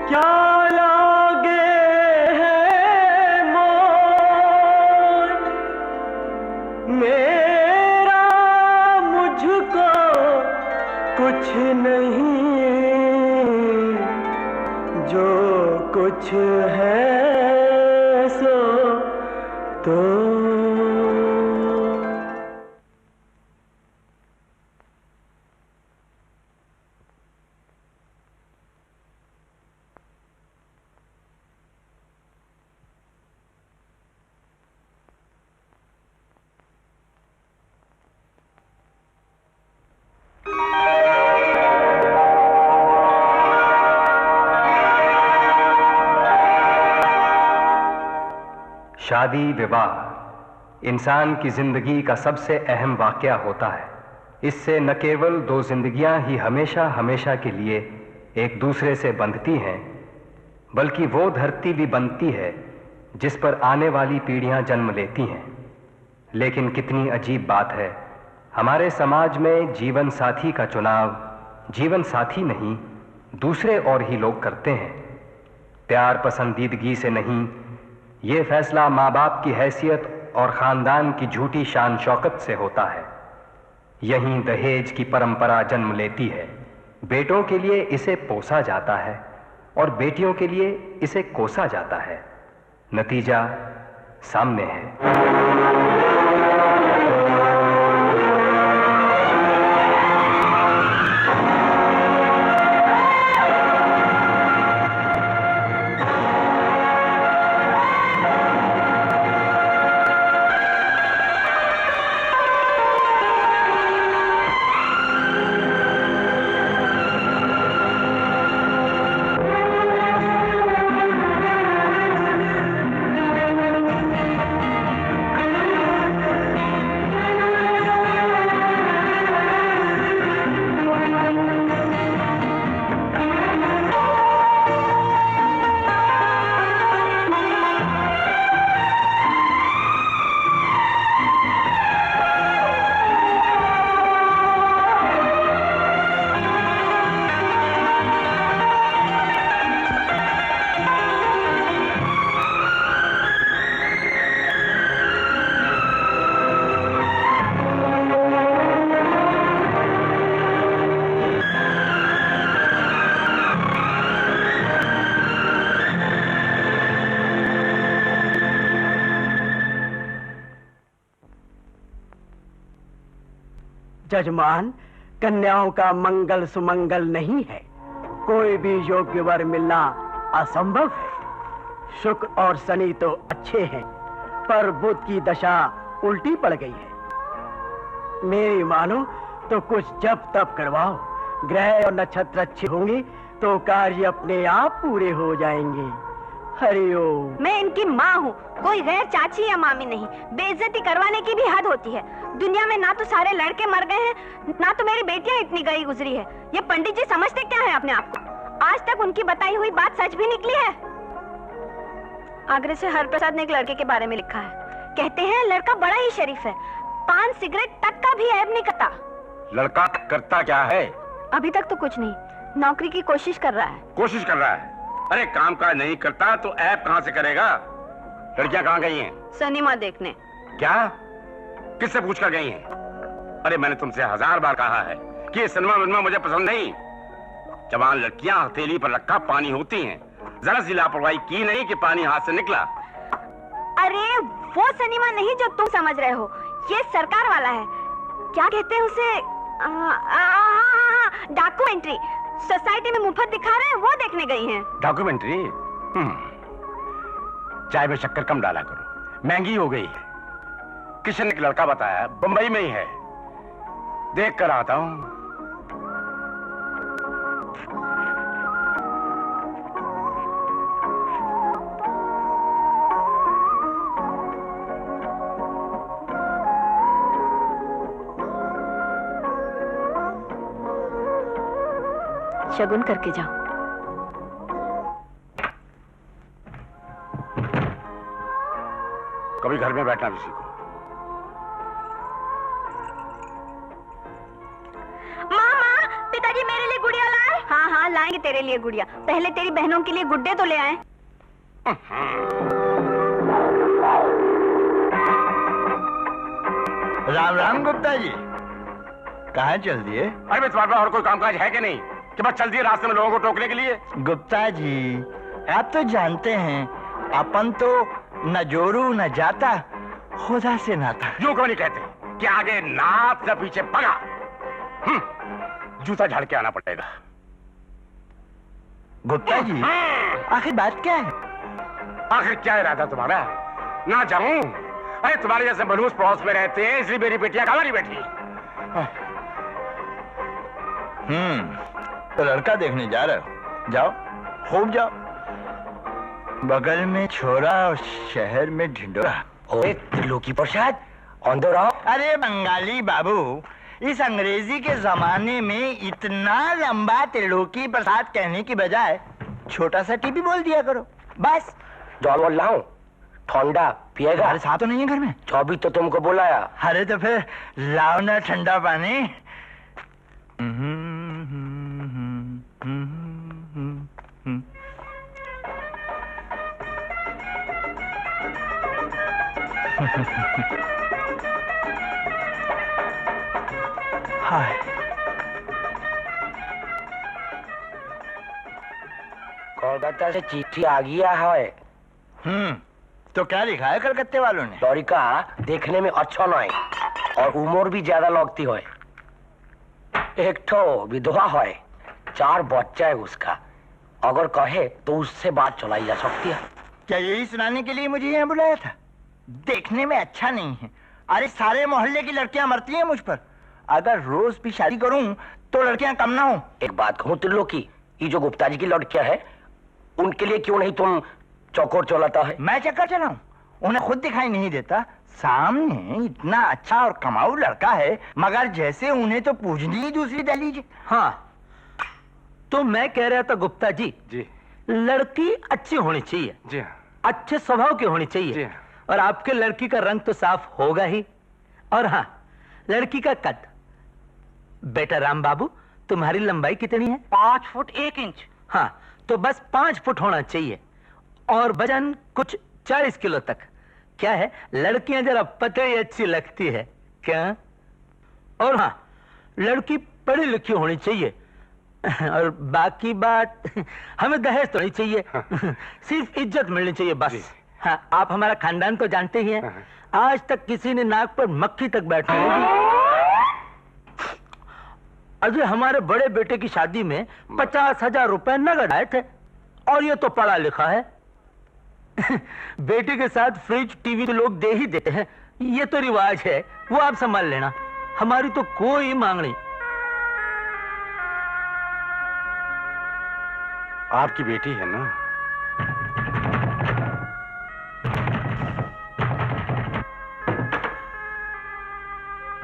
क्या लागे है मोल मेरा मुझको कुछ नहीं, जो कुछ है सो तो। शादी विवाह इंसान की जिंदगी का सबसे अहम वाकया होता है। इससे न केवल दो जिंदगियां ही हमेशा हमेशा के लिए एक दूसरे से बंधती हैं, बल्कि वो धरती भी बनती है जिस पर आने वाली पीढ़ियां जन्म लेती हैं। लेकिन कितनी अजीब बात है, हमारे समाज में जीवन साथी का चुनाव जीवन साथी नहीं दूसरे और ही लोग करते हैं। प्यार पसंदीदगी से नहीं, ये फैसला माँ बाप की हैसियत और खानदान की झूठी शान शौकत से होता है। यहीं दहेज की परंपरा जन्म लेती है। बेटों के लिए इसे पोसा जाता है और बेटियों के लिए इसे कोसा जाता है। नतीजा सामने है। जजमान, कन्याओं का मंगल सुमंगल नहीं है। कोई भी योग्य वर मिलना असंभव है। शुक्र और शनि तो अच्छे हैं, पर बुध की दशा उल्टी पड़ गई है। मेरी मानो तो कुछ जप तप करवाओ। ग्रह और नक्षत्र अच्छे होंगे तो कार्य अपने आप पूरे हो जाएंगे। हरिओम। मैं इनकी माँ हूँ, कोई गैर चाची या मामी नहीं। बेइज्जती करवाने की भी हद होती है। दुनिया में ना तो सारे लड़के मर गए हैं, ना तो मेरी बेटियां इतनी गई गुजरी है। ये पंडित जी समझते क्या है अपने आप को? आज तक उनकी बताई हुई बात सच भी निकली है। आगरे से हरप्रसाद ने एक लड़के के बारे में लिखा है। कहते हैं लड़का बड़ा ही शरीफ है, पान सिगरेट तक का भी ऐब नहीं करता। लड़का करता क्या है? अभी तक तो कुछ नहीं, नौकरी की कोशिश कर रहा है। कोशिश कर रहा है? अरे काम काज नहीं करता तो ऐप कहाँ से करेगा? लड़कियां कहाँ गई हैं? सिनेमा देखने। क्या? किससे पूछ कर गई हैं? अरे मैंने तुमसे 1000 बार कहा है कि ये सिनेमा विनेमा मुझे पसंद नहीं। जवान लड़कियां हथेली पर रखा पानी होती हैं। जरा सी लापरवाही की नहीं कि पानी हाथ से निकला। अरे वो सिनेमा नहीं जो तुम समझ रहे हो, ये सरकार वाला है। क्या कहते हैं उसे? डॉक्यूमेंट्री। सोसाइटी में मुफ्त दिखा रहे हैं, वो देखने गई हैं। डॉक्यूमेंट्री? चाय में शक्कर कम डाला करो, महंगी हो गई है। किशन ने एक लड़का बताया, बंबई में ही है, देख कर आता हूं। शगुन करके जाओ। कभी घर में बैठना भी सीखो। मामा, पिताजी मेरे लिए गुड़िया लाए? हाँ हाँ हाँ लाएंगे तेरे लिए गुड़िया, पहले तेरी बहनों के लिए गुड्डे तो ले आए। राम राम गुप्ता जी, कहाँ चल दिए? अरे मैं तुम्हारे पास और कोई कामकाज है कि नहीं कि बस चल दिए रास्ते में लोगों को टोकने के लिए? गुप्ता जी आप तो जानते हैं अपन तो न जोरू न जाता, खुदा से नाता। यूं क्यों नहीं कहते कि आगे नाथ न पीछे पगा? जूता झाड़ के आना पड़ेगा। गुप्ता जी आखिर बात क्या है? आखिर क्या इरादा तुम्हारा? ना जाऊं? अरे तुम्हारे जैसे मनहूस पड़ोस में रहते हैं इसलिए मेरी बेटियां हमारी बेटी। तो लड़का देखने जा रहे हो? जाओ, खूब जाओ। बगल में छोरा और शहर में ढिंडोरा। ओए त्रिलोकी प्रसाद, ऑन रहो। अरे बंगाली बाबू, इस अंग्रेजी के जमाने में इतना लंबा त्रिलोकी प्रसाद कहने की बजाय छोटा सा टीपी बोल दिया करो बस। जॉल वॉल लाऊं? ठंडा पिएगा? अरे साथ तो नहीं है घर में। 24 तो तुमको बुलाया। अरे तो फिर लाओ ना ठंडा पानी। हाय, कोलकाता से चिट्ठी आ गया है। तो क्या लिखा है कलकत्ते वालों ने? लड़का देखने में अच्छा नहीं और उम्र भी ज्यादा लगती है। एक ठो विधवा है, 4 बच्चा है उसका। अगर कहे तो उससे बात चलाई जा सकती है। क्या यही सुनाने के लिए मुझे यहाँ बुलाया था? देखने में अच्छा नहीं है। अरे सारे मोहल्ले की लड़कियां मरती हैं मुझ पर। अगर रोज भी शादी करूं तो लड़कियां कम ना हो। एक बात कहूँ त्रिलोकी, ये जो गुप्ता जी की लड़कियां है उनके लिए क्यों नहीं तुम चौकोर चलाता है? मैं चक्कर चलाऊं? उन्हें खुद दिखाई नहीं देता सामने इतना अच्छा और कमाऊ लड़का है, मगर जैसे उन्हें तो पूजनी ही दूसरी दहलीज। हाँ तो मैं कह रहा था गुप्ता जी, लड़की अच्छी होनी चाहिए जी, अच्छे स्वभाव की होनी चाहिए जी। और आपके लड़की का रंग तो साफ होगा ही। और हाँ, लड़की का कद। बेटा राम बाबू, तुम्हारी लंबाई कितनी है? 5 फुट 1 इंच। हाँ तो बस 5 फुट होना चाहिए और वजन कुछ 40 किलो तक। क्या है, लड़कियां जरा पतली अच्छी लगती है क्या? और हाँ, लड़की पढ़ी लिखी होनी चाहिए और बाकी बात हमें दहेज तो नहीं चाहिए, सिर्फ इज्जत मिलनी चाहिए बस। हाँ, आप हमारा खानदान तो जानते ही हैं, आज तक किसी ने नाक पर मक्खी तक बैठने नहीं दी। अजय हमारे बड़े बेटे की शादी में 50,000 रुपए नगद आए थे और ये तो पढ़ा लिखा है। बेटे के साथ फ्रिज टीवी तो लोग दे ही देते हैं, ये तो रिवाज है, वो आप संभाल लेना। हमारी तो कोई मांग नहीं। आपकी बेटी है ना?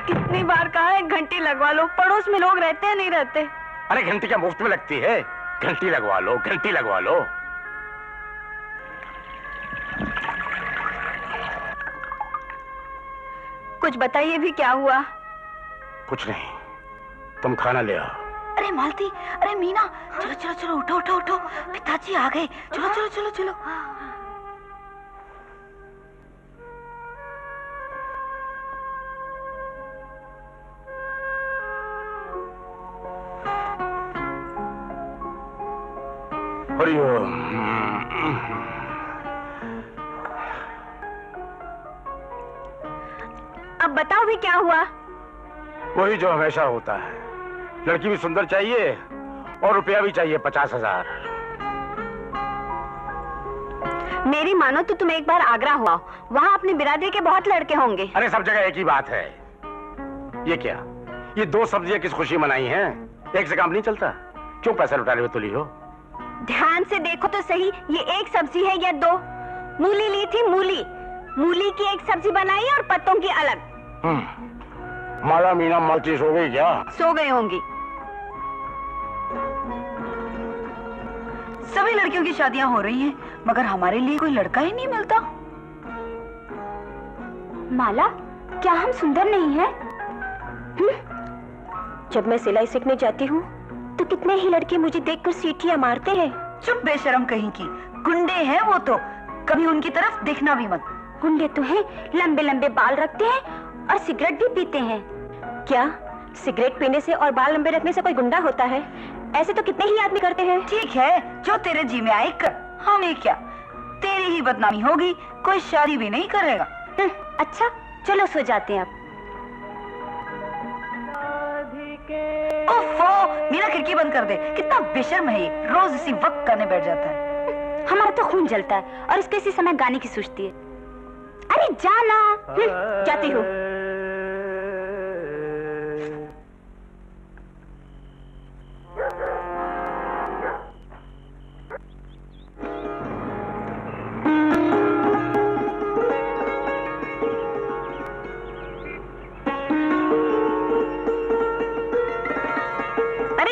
कितनी बार कहा है घंटी लगवा लो, पड़ोस में लोग रहते हैं नहीं रहते। अरे घंटी क्या मुफ्त में लगती है? घंटी लगवा लो, घंटी लगवा लो। कुछ बताइए भी, क्या हुआ? कुछ नहीं, तुम खाना ले आओ। अरे मालती, अरे मीना, चलो चलो चलो, उठो उठो उठो, पिताजी आ गए। चलो चलो चलो चलो। हरिओम। अब बताओ भी क्या हुआ? वही जो हमेशा होता है, लड़की भी सुंदर चाहिए और रुपया भी चाहिए 50,000। मेरी मानो तो तुम एक बार आगरा हुआ, वहाँ अपनी बिरादरी के बहुत लड़के होंगे। अरे सब जगह एक ही बात है। ये क्या, ये 2 सब्जियां किस खुशी मनाई हैं? एक से काम नहीं चलता। क्यों पैसा लुटाने में तुली हो? ध्यान से देखो तो सही, ये एक सब्जी है या 2? मूली ली थी, मूली। मूली की एक सब्जी बनाई और पत्तों की अलग। माला मीना मालती सो गई क्या? सो गई होंगी। सभी लड़कियों की शादियां हो रही हैं, मगर हमारे लिए कोई लड़का ही नहीं मिलता। माला, क्या हम सुंदर नहीं हैं? जब मैं सिलाई सीखने जाती हूँ तो तो कितने ही लड़के मुझे देखकर सीटियां मारते हैं। चुप बेशरम कहीं की, गुंडे हैं वो तो, कभी उनकी तरफ देखना भी मत। गुंडे तो हैं, लंबे लंबे बाल रखते हैं और सिगरेट भी पीते हैं। क्या सिगरेट पीने से और बाल लंबे रखने से कोई गुंडा होता है? ऐसे तो कितने ही आदमी करते हैं। ठीक है, जो तेरे जी में आए कर, हमें क्या, तेरी ही बदनामी होगी, कोई शादी भी नहीं करेगा। अच्छा चलो सो जाते हैं अब। ओफो, मीरा खिड़की बंद कर दे, कितना बेशर्म है ये, रोज इसी वक्त करने बैठ जाता है। हमारा तो खून जलता है और इसके इसी समय गाने की सोचती है। अरे जाना। जाती हूँ।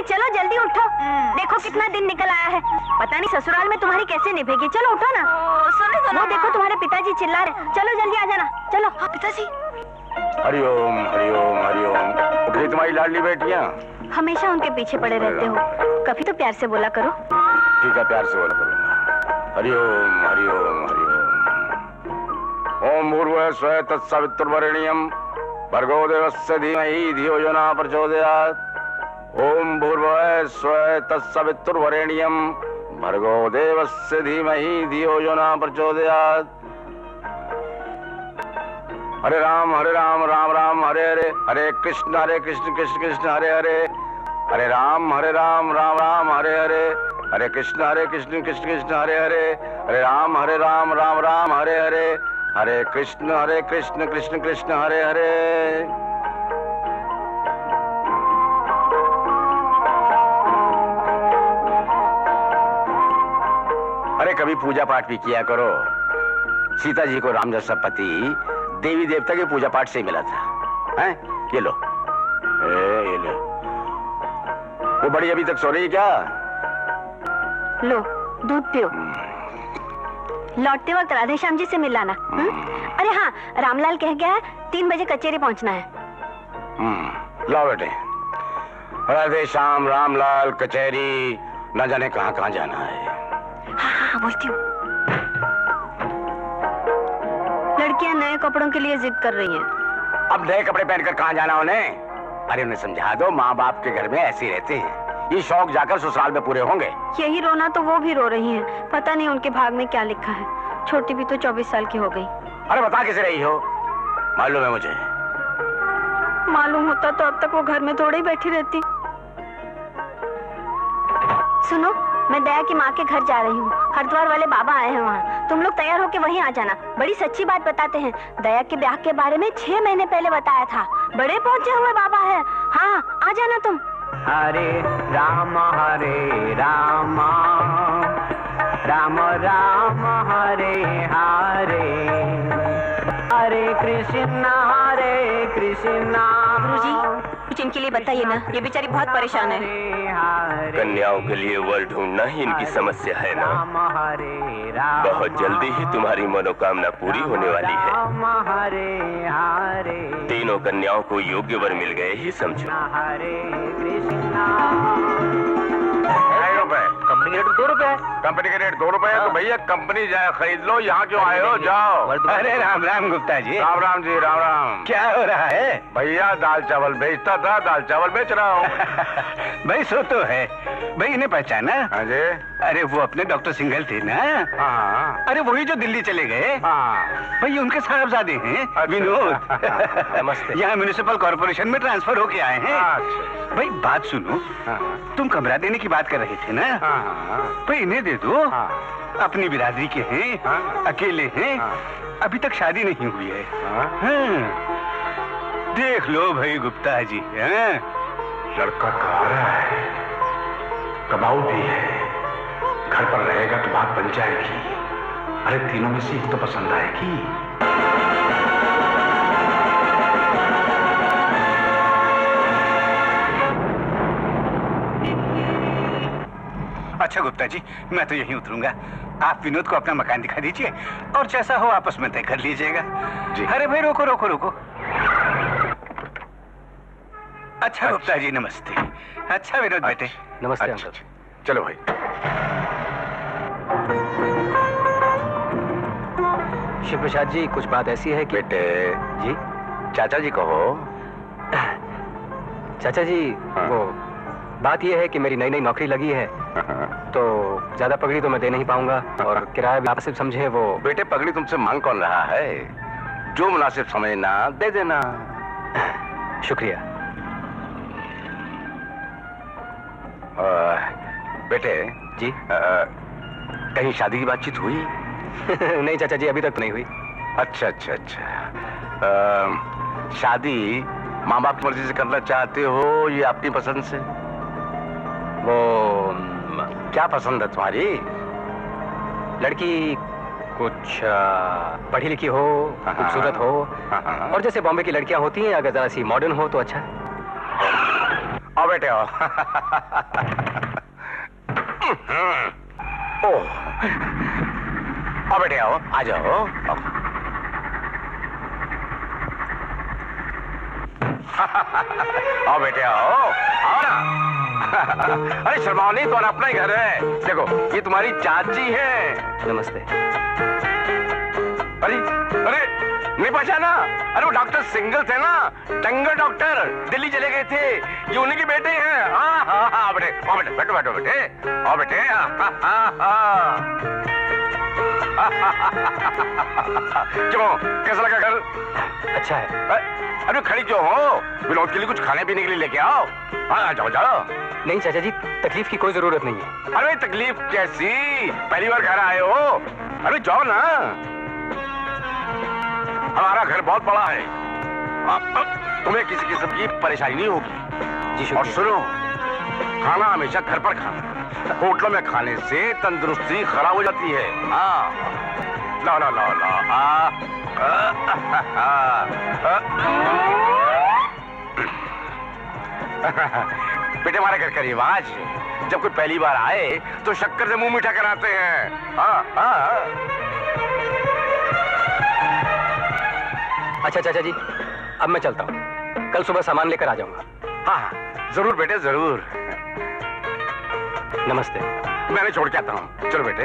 चलो जल्दी उठो, देखो कितना दिन निकल आया है। पता नहीं ससुराल में तुम्हारी कैसे निभेगी। चलो उठो ना। सुनो तो वो देखो तुम्हारे पिताजी चिल्ला रहे। चलो जल्दी आ जाना। चलो। हाँ पिताजी। हरिओम हरिओम हरिओम। उठ गई तुम्हारी लाडली बेटियां? हमेशा उनके पीछे पड़े रहते हो, कभी तो प्यार से बोला करो। ठीक है, प्यार से बोला करूंगा। हरिओम हरिओम हरिओम। ओम भूर्भुवः स्वः तत्सवितुर्वरेण्यं भर्गो देवस्य धीमहि धियो यो न प्रचोदयात्। ओम भूर्भुवः स्वः तत्सवितुर्वरेण्यं भर्गो देवस्य धीमहि धियो यो न प्रचोदयात्। हरे राम राम राम हरे हरे, हरे कृष्ण कृष्ण कृष्ण हरे हरे, हरे राम राम राम हरे हरे, हरे कृष्ण कृष्ण कृष्ण हरे हरे, हरे राम राम हरे हरे, हरे कृष्ण कृष्ण कृष्ण हरे हरे। अरे कभी पूजा पाठ भी किया करो। सीता जी को राम जैसा पति देवी देवता के पूजा पाठ से ही मिला था। हैं? ये लो। ये लो। वो बड़ी अभी तक सो रही है क्या? लो दूध पियो। लौटते वक्त राधेश्याम जी से मिल लाना। अरे हाँ, रामलाल कह गया है 3 बजे कचेरी पहुंचना है। लाओ बेटे। राधेश्याम, रामलाल, कचेरी, न जाने कहाँ कहाँ जाना है। हाँ बोलती हूँ। लड़कियां नए कपड़ों के लिए जिद कर रही हैं। अब नए कपड़े पहनकर कहाँ जाना उन्हें? अरे उन्हें समझा दो, माँ बाप के घर में ऐसे ही रहते हैं। ये शौक जाकर ससुराल में पूरे होंगे। यही रोना तो वो भी रो रही हैं। पता नहीं उनके भाग में क्या लिखा है। छोटी भी तो 24 साल की हो गई। अरे बता कैसे रही हो? मालूम है मुझे। मालूम होता तो अब तक वो घर में थोड़ी बैठी रहती। सुनो, मैं दया की माँ के घर जा रही हूँ। हरिद्वार वाले बाबा आए हैं वहाँ। तुम लोग तैयार होके वहीं आ जाना। बड़ी सच्ची बात बताते हैं। दया के ब्याह के बारे में 6 महीने पहले बताया था। बड़े पहुँचे हुए बाबा है। हाँ आ जाना तुम। हरे राम राम राम हरे हरे, हरे कृष्णा गुरुजी, कुछ इनके लिए बताइए ना, ये बेचारी बहुत परेशान है। कन्याओं के लिए वर ढूंढना ही इनकी समस्या है ना। बहुत जल्दी ही तुम्हारी मनोकामना पूरी होने वाली है। तीनों कन्याओं को योग्य वर मिल गए ही समझो। कंपनी के रेट 2 रुपए। कंपनी के रेट 2 रुपए है तो भैया कंपनी जाए खरीद लो। यहाँ क्यों आए हो? जाओ। अरे राम राम गुप्ता जी। राम राम जी, राम राम। क्या हो रहा है? भैया दाल चावल बेचता था, दाल चावल बेच रहा हूँ। भाई सो तो है। भाई इन्हें पहचाना? हाँ जी। अरे वो अपने डॉक्टर सिंघल थे ना। हाँ। अरे वही जो दिल्ली चले गए। हाँ। भाई उनके साहबजादे हैं विनोद। नमस्ते। यहाँ म्युनिसिपल कॉर्पोरेशन में ट्रांसफर होके आए हैं। अच्छा। भाई बात सुनो, तुम कमरा देने की बात कर रहे थे ना। भाई इन्हें दे दो। अपनी बिरादरी के हैं, अकेले हैं, अभी तक शादी नहीं हुई है। देख लो भाई गुप्ता जी। लड़का कमा रहा है, कमाऊ भी है, घर पर रहेगा तो बात बन जाएगी। अरे तीनों में से एक तो पसंद आएगी। अच्छा गुप्ता जी, मैं तो यहीं उतरूंगा। आप विनोद को अपना मकान दिखा दीजिए और जैसा हो आपस में तय कर लीजिएगा। जी। अरे भाई रोको रोको रोको। अच्छा गुप्ता जी नमस्ते। अच्छा विनोद बेटे, नमस्ते अच्छा, अंकल। चलो भाई। शिव प्रसाद जी, कुछ बात ऐसी है कि बेटे जी चाचा जी कहो। चाचा जी, हाँ। वो बात ये है कि मेरी नई नई नौकरी लगी है, तो ज्यादा पगड़ी तो मैं दे नहीं पाऊंगा और किराया भी मुनासिब समझे वो। बेटे पगड़ी तुमसे मांग कौन रहा है? जो मुनासिब समझना दे देना। शुक्रिया। बेटे जी कहीं शादी की बातचीत हुई? नहीं चाचा जी, अभी तक नहीं हुई। अच्छा अच्छा अच्छा। शादी माँ बाप की मर्जी से करना चाहते हो या अपनी पसंद से? वो क्या पसंद है तुम्हारी? लड़की कुछ पढ़ी लिखी हो, हाँ। खूबसूरत हो, हाँ। और जैसे बॉम्बे की लड़कियां होती हैं, अगर जरा सी मॉडर्न हो तो अच्छा है। आओ बेटे आओ। ओह, आओ बेटे आओ, आ जाओ। आओ बेटे आओ, आओ ना। अरे शर्माओ नहीं, तुम्हारा अपना ही घर है। देखो ये तुम्हारी चाची है। नमस्ते। अरे अरे नहीं पहचाना? अरे वो डॉक्टर सिंगल थे ना, टंगर डॉक्टर, दिल्ली चले गए थे। ये उन्हीं के बेटे हैं। हाँ हाँ हाँ बेटे, आओ बेटे, बैठो बैठो बेटे, आओ बेटे। क्यों, कैसा लगा घर? अच्छा है। अरे खड़ी क्यों हो? विनोद के लिए कुछ खाने पीने के लिए लेके आओ। हाँ जाओ जाओ। नहीं चाचा जी, तकलीफ की कोई जरूरत नहीं है। अरे तकलीफ कैसी? पहली बार घर आए हो? अरे जाओ ना, हमारा घर बहुत बड़ा है, तुम्हें किसी किस्म की परेशानी नहीं होगी। जी और शुक्रिया। सुनो, खाना हमेशा घर पर खाना, होटलों में खाने से तंदुरुस्ती खराब हो जाती है। हाँ ला ला ला ला। बेटे हमारे घर का रिवाज है, जब कोई पहली बार आए तो शक्कर से मुंह मीठा कराते हैं। हाँ हाँ। अच्छा चाचा जी, अब मैं चलता हूँ, कल सुबह सामान लेकर आ जाऊंगा। हाँ जरूर बेटे जरूर। नमस्ते। मैंने छोड़ के आता हूँ, चलो बेटे।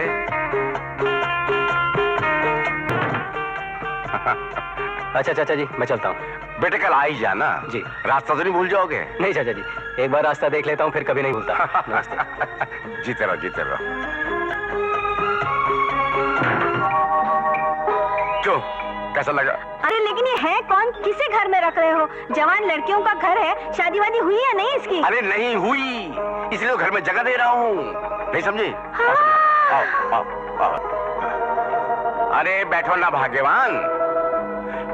अच्छा चाचा जी, मैं चलता हूँ। बेटे कल आ ही जाना। जी। रास्ता तो नहीं भूल जाओगे? नहीं चाचा जी, एक बार रास्ता देख लेता हूँ, फिर कभी नहीं भूलता। नमस्ते। जीते रहो जीते रहो। क्यों, कैसा लगा? अरे लेकिन ये है कौन? किसे घर में रख रहे हो? जवान लड़कियों का घर है, शादी वादी हुई या नहीं इसकी? अरे नहीं हुई, इसलिए घर में जगह दे रहा हूँ। नहीं समझी? हाँ। आओ, आओ, आओ। अरे बैठो ना भाग्यवान,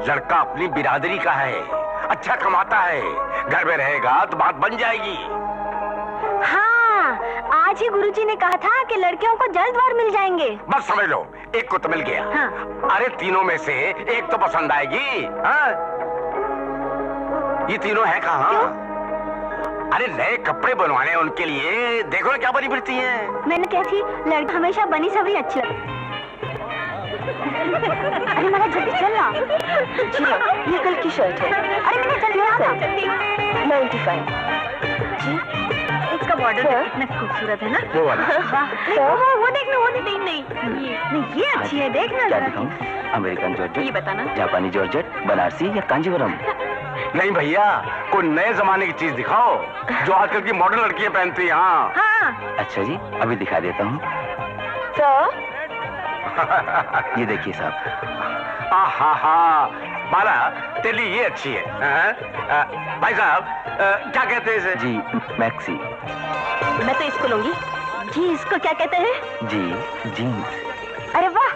लड़का अपनी बिरादरी का है, अच्छा कमाता है, घर में रहेगा तो बात बन जाएगी। हाँ, आज ही गुरुजी ने कहा था कि लड़कियों को जल्द वर मिल जाएंगे। बस समझ लो, एक को तो मिल गया। हाँ। अरे तीनों में से एक तो पसंद आएगी। हाँ? ये तीनों है कहाँ? अरे नए कपड़े बनवाने उनके लिए, देखो ना क्या बनी फिरती हैं। मैंने क्या थी, लड़का हमेशा बनी सवरी अच्छी लगती। अरे मेरा जल्दी चलना। जी ये कल की शर्ट है। अरे मैंने जल्दी आना। 95। जी इसका बॉर्डर कितना खूबसूरत है ना। वो वाला। वो देखना, वो नहीं ये अच्छी है, देखना जरा। अमेरिकन जॉर्जेट, ये बताना। जापानी जॉर्जेट, बनारसी या कांजीवरम? नहीं भैया, कोई नए जमाने की चीज दिखाओ जो आजकल की मॉडर्न लड़कियां पहनती हैं। हाँ। हाँ अच्छा जी, अभी दिखा देता हूँ। तो ये देखिए साहब। हाँ बाला, तेरे लिए ये अच्छी है। भाई साहब क्या कहते हैं इसे? जी मैक्सी। मैं तो इसको लूंगी। जी इसको क्या कहते हैं? जी जीन्स। अरे वाह,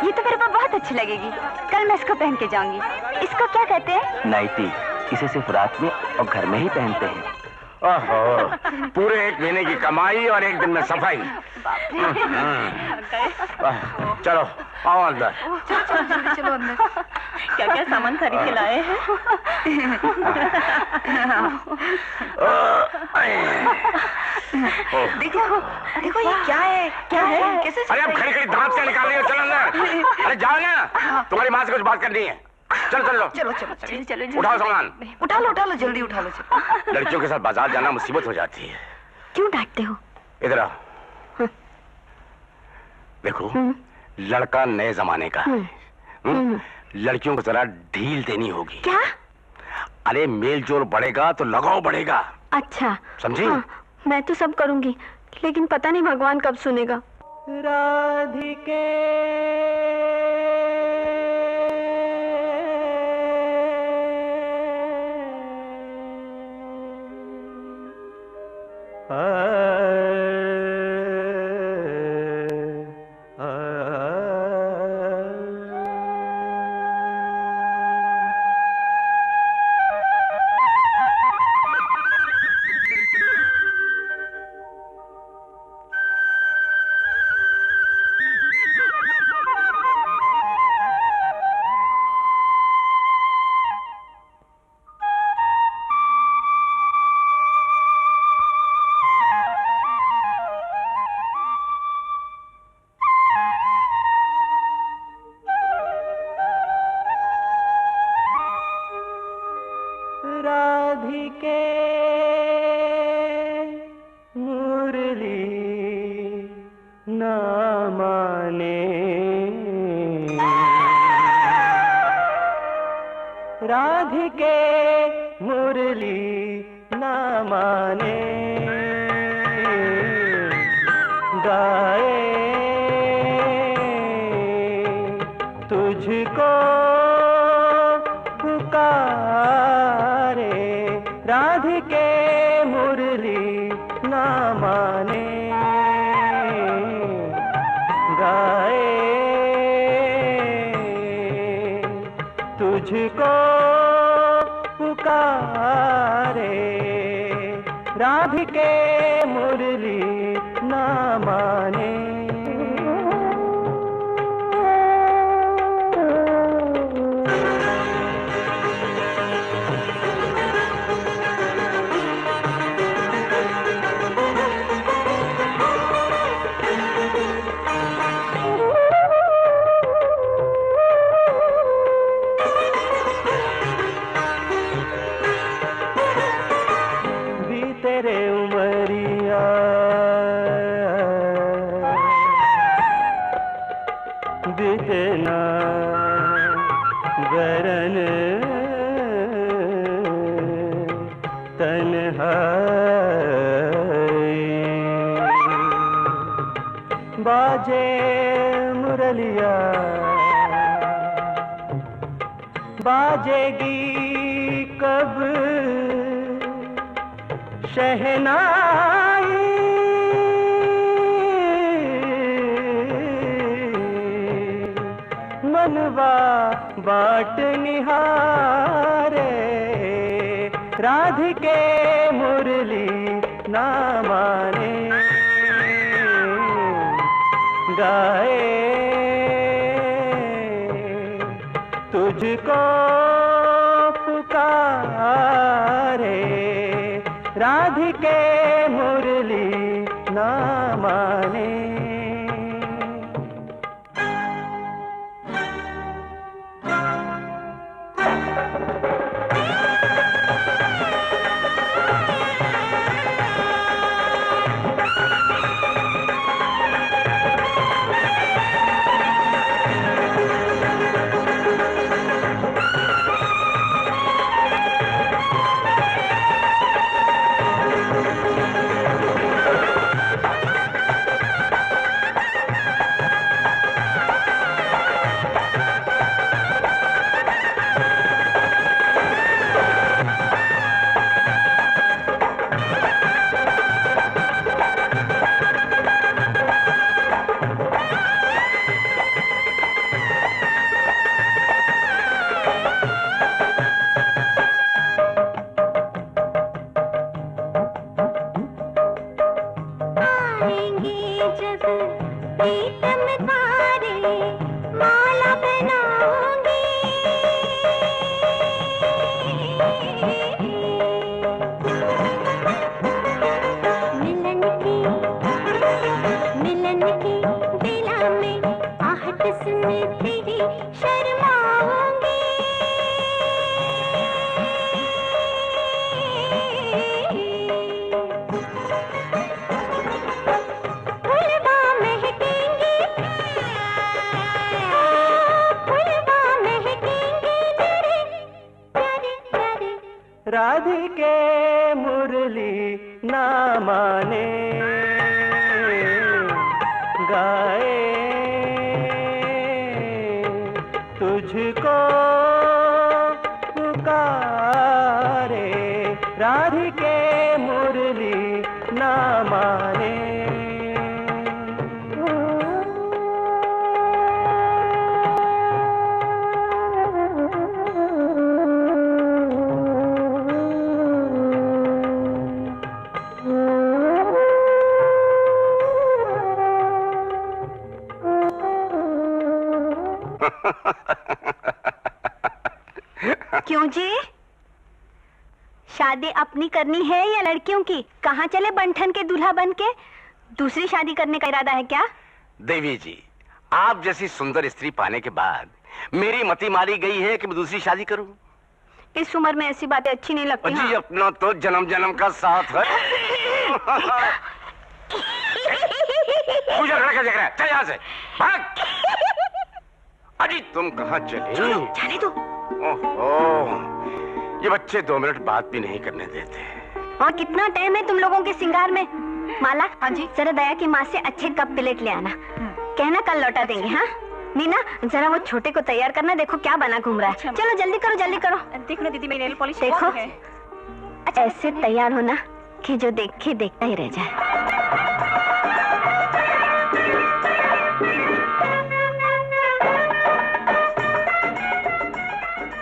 ये तो मेरे पर बहुत अच्छी लगेगी, कल मैं इसको पहन के जाऊंगी। इसको क्या कहते हैं? नाइटी। इसे सिर्फ रात में और घर में ही पहनते हैं। ओहो, पूरे एक महीने की कमाई और एक दिन में सफाई। चलो आओ अंदर। चलो अंदर। क्या क्या सामान खरीद के लाए हैं? देखो देखो ये क्या है? क्या है? कैसे? अरे अब खड़ी खड़ी दांत क्या निकाल रही हो? चलो अंदर। अरे जाओ ना, तुम्हारी माँ से कुछ बात करनी है। चलो चलो चलो चलो चलो उठाओ सामान। उठा लो जल्दी उठा लो। लड़कियों के साथ बाजार जाना मुसीबत हो जाती है। क्यों डांटते हो? इधर आओ। देखो, लड़का नए जमाने का है। लड़कियों को जरा ढील देनी होगी। क्या? अरे मेल जोल बढ़ेगा तो लगाव बढ़ेगा। अच्छा, समझी? हाँ, मैं तो सब करूंगी, लेकिन पता नहीं भगवान कब सुनेगा। राधिके राधिके मुरली ना माने, राधिके मुरली ना माने, गाए तुझको पुकारे, राधिके मुरली ना माने, गाए तुझको पुकारे, राधिके मुरली ना माने। तेरे उमरिया बितना बरन तन्हाई, बाजे मुरलिया बाजेगी कब शहनाई, मनवा बाट निहारे, राधिके मुरली ना माने, गाए तुझको पुकारे, राधिके मुरली ना माने। गाए, तुझको पुकारे, राधिके मुरली ना माने। क्यों जी? शादी अपनी करनी है या लड़कियों की? कहाँ चले बंठन के दूल्हा बन के? दूसरी शादी करने का इरादा है क्या? देवी जी, आप जैसी सुंदर स्त्री पाने के बाद मेरी मति मारी गई है कि मैं दूसरी शादी करूं। इस उम्र में ऐसी बातें अच्छी नहीं लगती। जी अपना तो जन्म जन्म का साथ है। मुझे लड़का देख रहा है, चल यहाँ से भाग। अजी तुम कहाँ चले? जाने दो। ओहो, ये बच्चे 2 मिनट बात भी नहीं करने देते। और कितना टाइम है तुम लोगों के श्रृंगार में? माला, हाँ जी, जरा दया की माँ से अच्छे कप प्लेट ले आना। कहना कल लौटा देंगे। हाँ मीना, जरा वो छोटे को तैयार करना, देखो क्या बना घूम रहा है। चलो जल्दी करो जल्दी करो। देखो ना दीदी, मेरी नेल पॉलिश देखो। अच्छा ऐसे तैयार होना कि जो देखे देखता ही रह जाए।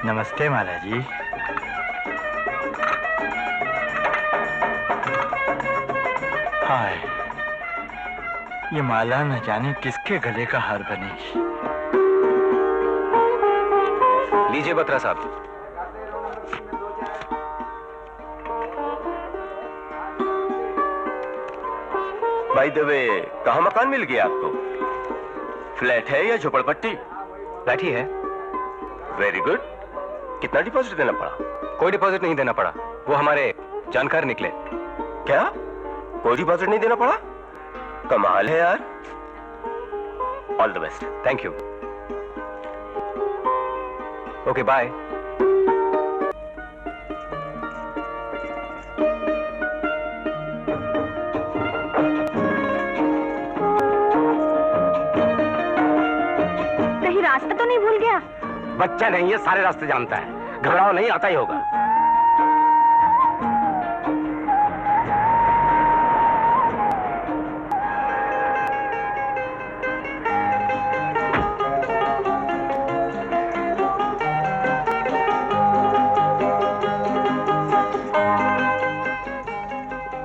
नमस्ते माला जी। हाय, ये माला न जाने किसके गले का हार बनेगी। लीजिए बत्रा साहब। बाय द वे, कहाँ मकान मिल गया आपको? फ्लैट है या झोपड़पट्टी? फ्लैट ही है। Very good. कितना डिपॉजिट देना पड़ा? कोई डिपॉजिट नहीं देना पड़ा, वो हमारे जानकार निकले। क्या? कोई डिपॉजिट नहीं देना पड़ा? कमाल है यार। All the best. Thank you. Okay bye. कहीं रास्ता तो नहीं भूल गया? बच्चा नहीं है, सारे रास्ते जानता है। घबराओ नहीं, आता ही होगा।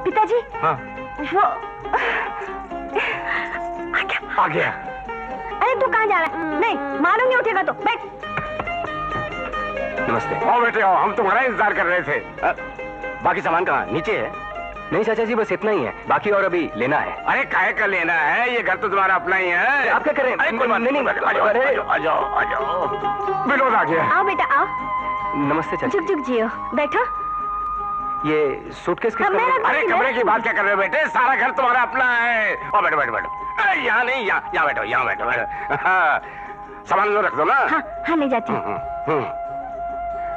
पिताजी। हाँ वो आ गया। अरे तू कहाँ जा रहा है? नहीं मालूम नहीं उठेगा तो बैठ। नमस्ते। आओ बेटे आओ, हम तुम्हारा इंतजार कर रहे थे। बाकी सामान कहाँ? नीचे है। नहीं चाचा जी, बस इतना ही है, बाकी और अभी लेना है। अरे काहे का लेना है? ये घर तो तुम्हारा अपना ही है। आप क्या कर रहे हैं? अरे कोई बात नहीं, आ जाओ। विनोद आ गया। आओ बेटा आओ। नमस्ते चाचा। झुक झुक जियो, बैठो। ये सूटकेस किसका? अरे कमरे की बात क्या कर रहे हो बेटे? सारा घर तुम्हारा अपना है। और बैठो बैठो बैठो। अरे यहाँ नहीं, यहाँ बैठो, यहाँ बैठो। हाँ, सामान लो रख दो ना। हाँ हाँ ले जाती हूँ।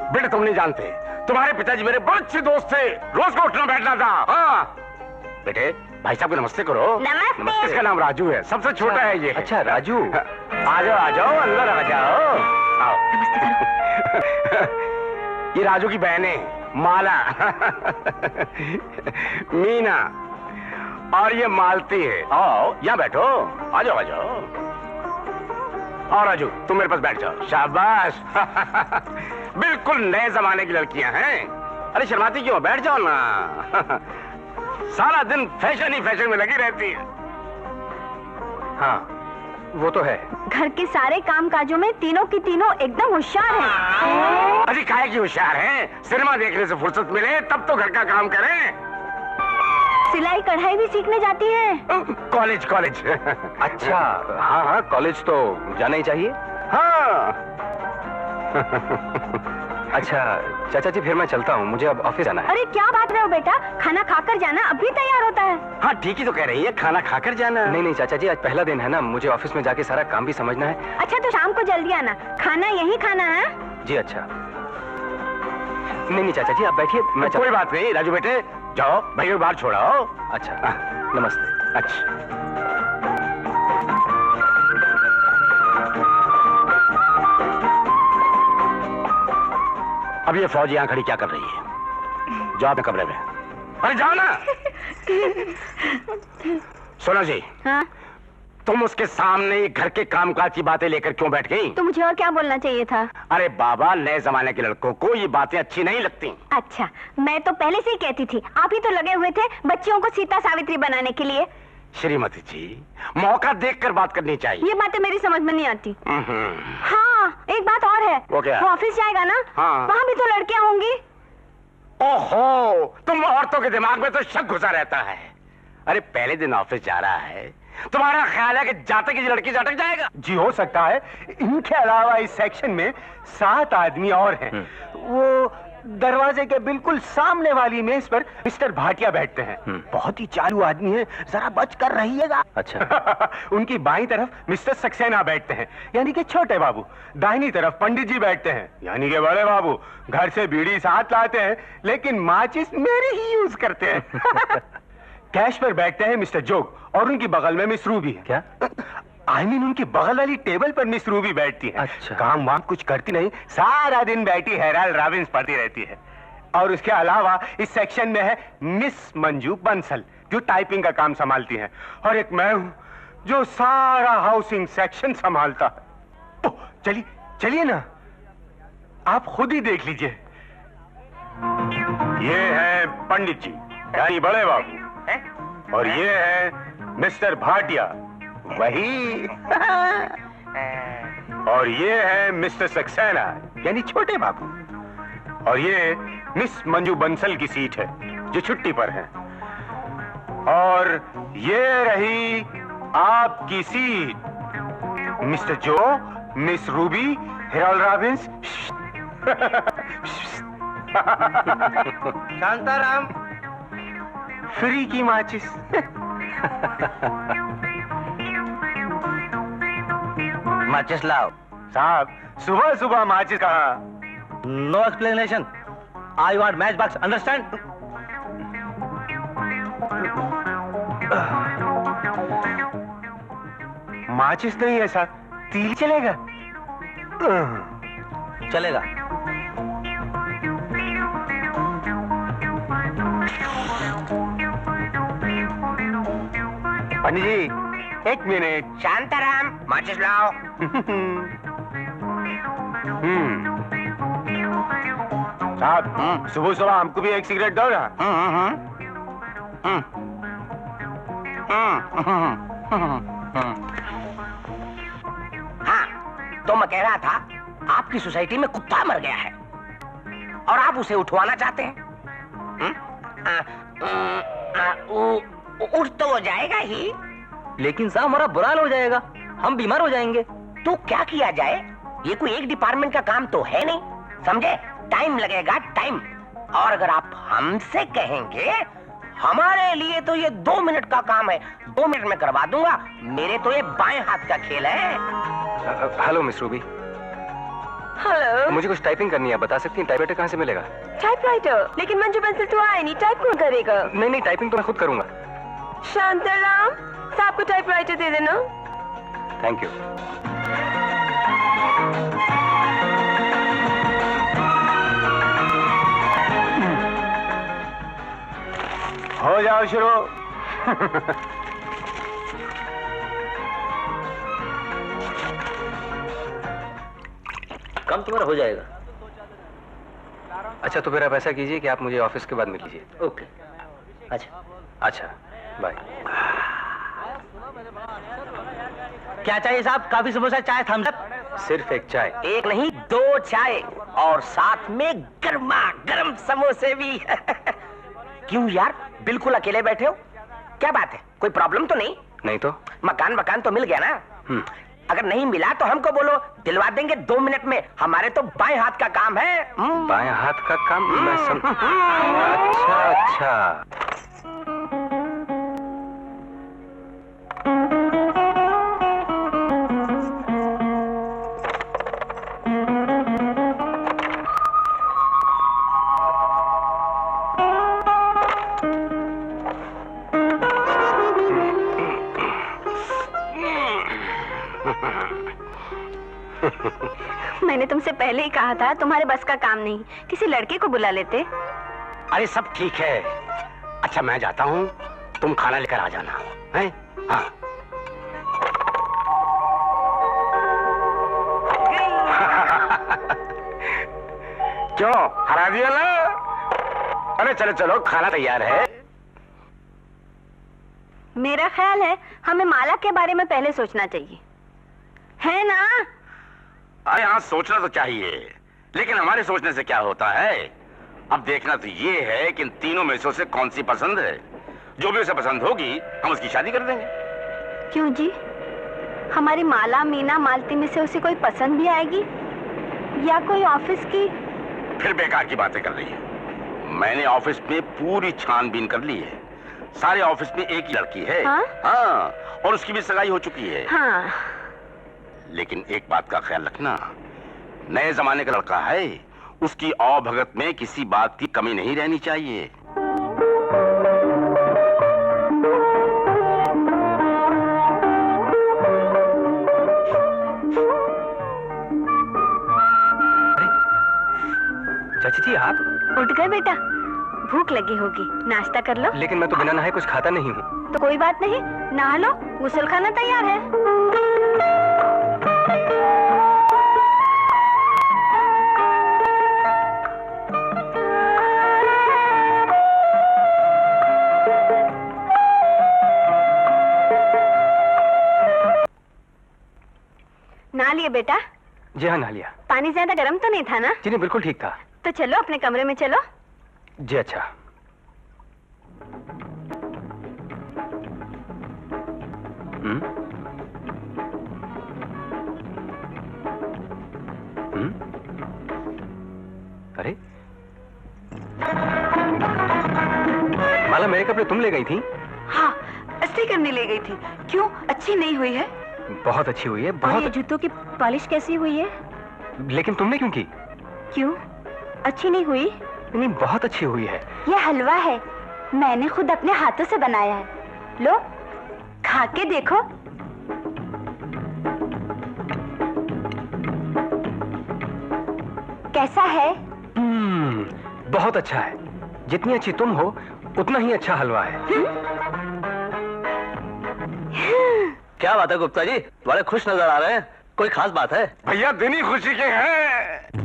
बेटे तुम नहीं जानते, तुम्हारे पिताजी मेरे बहुत अच्छे दोस्त थे, रोज को उठना बैठना था। हाँ बेटे, भाई साहब को नमस्ते करो। नमस्ते। इसका नाम राजू है, सबसे छोटा है ये। अच्छा राजू। आ जाओ अंदर आ जाओ। आओ। नमस्ते करो। ये राजू की बहनें माला, मीना और ये मालती है। आओ यहाँ बैठो। आ जाओ आ जाओ। और राजू तुम मेरे पास बैठ जाओ। शाबाश। बिल्कुल नए जमाने की लड़कियां हैं। अरे शर्माती क्यों? बैठ जाओ ना। सारा दिन फैशन ही फैशन में लगी रहती है। हाँ वो तो है। घर के सारे काम काजों में तीनों की तीनों एकदम होशियार हैं। अरे काहे की होशियार हैं? सिनेमा देखने से फुर्सत मिले तब तो घर का काम करें। सिलाई कढ़ाई भी सीखने जाती हैं। College college. अच्छा हाँ हाँ, कॉलेज तो जाना ही चाहिए। हाँ। अच्छा चाचा जी, फिर मैं चलता हूँ, मुझे अब ऑफिस जाना है। अरे क्या बात रहे हो बेटा, खाना खाकर जाना, अभी तैयार होता है। हाँ ठीक ही तो कह रही है, खाना खाकर जाना। नहीं नहीं चाचा जी, आज पहला दिन है ना, मुझे ऑफिस में जाके सारा काम भी समझना है। अच्छा तो शाम को जल्दी आना, खाना यही खाना है। जी अच्छा। नहीं नहीं चाचा जी आप बैठिए, मैं कोई बात नहीं राजू बेटे, जाओ भाई को बाहर छोड़ाओ। अच्छा नमस्ते। अच्छा अब ये फौजी यहाँ खड़ी क्या कर रही है? जाओ अपने कमरे में। अरे जाओ ना। सुनो जी। हाँ? तुम उसके सामने घर के कामकाज की बातें लेकर क्यों बैठ गई? तो मुझे और क्या बोलना चाहिए था? अरे बाबा, नए जमाने के लड़कों को ये बातें अच्छी नहीं लगती। अच्छा, मैं तो पहले से ही कहती थी। आप ही तो लगे हुए थे बच्चियों को सीता सावित्री बनाने के लिए। श्रीमती जी, मौका देखकर बात करनी चाहिए। ये बातें मेरी समझ में नहीं आती। हाँ, एक बात और है। वो क्या? वो ऑफिस जाएगा ना, हाँ। वहाँ भी तो लड़कियाँ होंगी। ओहो, तुम औरतों के दिमाग में तो शक घुसा रहता है। अरे पहले दिन ऑफिस जा रहा है, तुम्हारा ख्याल है कि जाते की लड़की झटक जाएगा? जी हो सकता है। इनके अलावा इस सेक्शन में 7 आदमी और हैं। वो दरवाजे के बिल्कुल सामने वाली मेज पर मिस्टर भाटिया बैठते हैं। बहुत ही चालू आदमी है, जरा बच कर रहिएगा। अच्छा। उनकी बाईं तरफ मिस्टर सक्सेना बैठते हैं, यानी कि छोटे बाबू। दाहिनी तरफ पंडित जी बैठते हैं, यानी कि बड़े बाबू। घर से बीड़ी साथ लाते हैं, लेकिन माचिस मेरी ही यूज करते हैं। कैश पर बैठते हैं मिस्टर जोग, और उनकी बगल में मिस रूबी है। क्या? I mean, उनकी बगल वाली टेबल पर मिस रूबी बैठती है। अच्छा। काम वाम कुछ करती नहीं, सारा दिन बैठी हेराल्ड रॉबिन्स पढ़ती रहती है। और उसके अलावा इस सेक्शन में है मिस मंजू बंसल, जो टाइपिंग का काम संभालती हैं। और एक मैं हूं जो सारा हाउसिंग सेक्शन संभालता है। तो चलिए चलिए ना, आप खुद ही देख लीजिए। ये है पंडित जी, यानी बड़े बाबू, और ये है मिस्टर भाटिया, वही। और ये है मिस्टर सक्सेना, यानी छोटे बाबू। और ये मिस मंजू बंसल की सीट है, जो छुट्टी पर है। और ये रही आपकी seat, mister Joe, miss Ruby, Harold Robbins. Shantaram, free की माचिस। माचिस लाओ। साहब, सुबह सुबह माचिस कहाँ? No explanation. I want match box, understand? माचिस नहीं है साहब, तीली चलेगा? चलेगा। पंडित जी, एक मिनट। शांताराम, माचिस लाओ। साहब, सुबह सुबह हमको भी एक सिगरेट दो ना। हाँ, तो मैं कह रहा था, आपकी सोसाइटी में कुत्ता मर गया है और आप उसे उठवाना चाहते हैं। उठ तो वो जाएगा ही, लेकिन साहब हमारा बुरा हाल हो जाएगा, हम बीमार हो जाएंगे। तो क्या किया जाए? ये कोई एक डिपार्टमेंट का काम तो है नहीं, समझे? टाइम लगेगा, टाइम। और अगर आप हमसे कहेंगे, हमारे लिए तो ये 2 मिनट का काम है, 2 मिनट में करवा दूंगा। मेरे तो ये बाएं हाथ का खेल है। Hello miss Ruby. हेलो। मुझे कुछ टाइपिंग करनी है, बता सकती हैं टाइपराइटर कहाँ से मिलेगा? टाइपराइटर? लेकिन मंजू बंसल तो आए नहीं, टाइप कौन करेगा? नहीं, टाइपिंग तो मैं खुद करूंगा। शांताराम, साहब को टाइपराइटर दे देना। Thank you. हो जाओ शुरू। काम तुम्हारा हो जाएगा। अच्छा, तो फिर आप ऐसा कीजिए कि आप मुझे ऑफिस के बाद मिल लीजिए। ओके। अच्छा, बाय। क्या चाहिए साहब? काफी समोसा, चाय, थम्स अप? सिर्फ एक चाय। एक नहीं, 2 चाय और साथ में गर्मा गर्म समोसे भी। क्यों यार, बिल्कुल अकेले बैठे हो? क्या बात है, कोई प्रॉब्लम तो नहीं? नहीं तो? मकान तो मिल गया ना? अगर नहीं मिला तो हमको बोलो, दिलवा देंगे 2 मिनट में। हमारे तो बाएं हाथ का काम है। बाएं हाथ का काम? मैं अच्छा। मैंने तुमसे पहले ही कहा था तुम्हारे बस का काम नहीं, किसी लड़के को बुला लेते। अरे सब ठीक है। अच्छा मैं जाता हूँ, तुम खाना लेकर आ जाना है? हाँ। क्यों हरा दिया ना? अरे चलो चलो, खाना तैयार है। मेरा ख्याल है हमें माला के बारे में पहले सोचना चाहिए, है ना? अरे हाँ, सोचना तो चाहिए, लेकिन हमारे सोचने से क्या होता है? अब देखना तो ये है कि इन तीनों में से उसे कौन सी पसंद है। जो भी उसे पसंद होगी हम उसकी शादी कर देंगे। क्यों जी? हमारी माला, मीना, मालती में से उसे कोई पसंद भी आएगी या कोई ऑफिस की? फिर बेकार की बातें कर रही है। मैंने ऑफिस में पूरी छानबीन कर ली है। सारे ऑफिस में एक ही लड़की है। हाँ, और उसकी भी सगाई हो चुकी है। हाँ। लेकिन एक बात का ख्याल रखना, नए जमाने का लड़का है, उसकी औ भगत में किसी बात की कमी नहीं रहनी चाहिए। चाची जी आप उठ गए बेटा? भूख लगी होगी, नाश्ता कर लो। लेकिन मैं तो बिना नहाए कुछ खाता नहीं हूँ। तो कोई बात नहीं, नहा लो, गुस्ल खाना तैयार है। नहा लिए बेटा? जी हाँ, नहा लिया। पानी ज्यादा गर्म तो नहीं था ना? जी नहीं, बिल्कुल ठीक था। तो चलो अपने कमरे में चलो। जी अच्छा। अरे माला, मेरे कपड़े तुम ले गई थी? हाँ, इस्त्री करने ले गई थी। क्यों, अच्छी नहीं हुई है? बहुत अच्छी हुई है, और बहुत। ये जूतों की पॉलिश कैसी हुई है? लेकिन तुमने क्यों की? क्यों, अच्छी नहीं हुई? नहीं, बहुत अच्छी हुई है। ये हलवा है, मैंने खुद अपने हाथों से बनाया है। लो, खा के देखो। कैसा है? बहुत अच्छा है। जितनी अच्छी तुम हो उतना ही अच्छा हलवा है। क्या बात है गुप्ता जी, बड़े खुश नजर आ रहे हैं। कोई खास बात है? भैया दिन ही खुशी के हैं।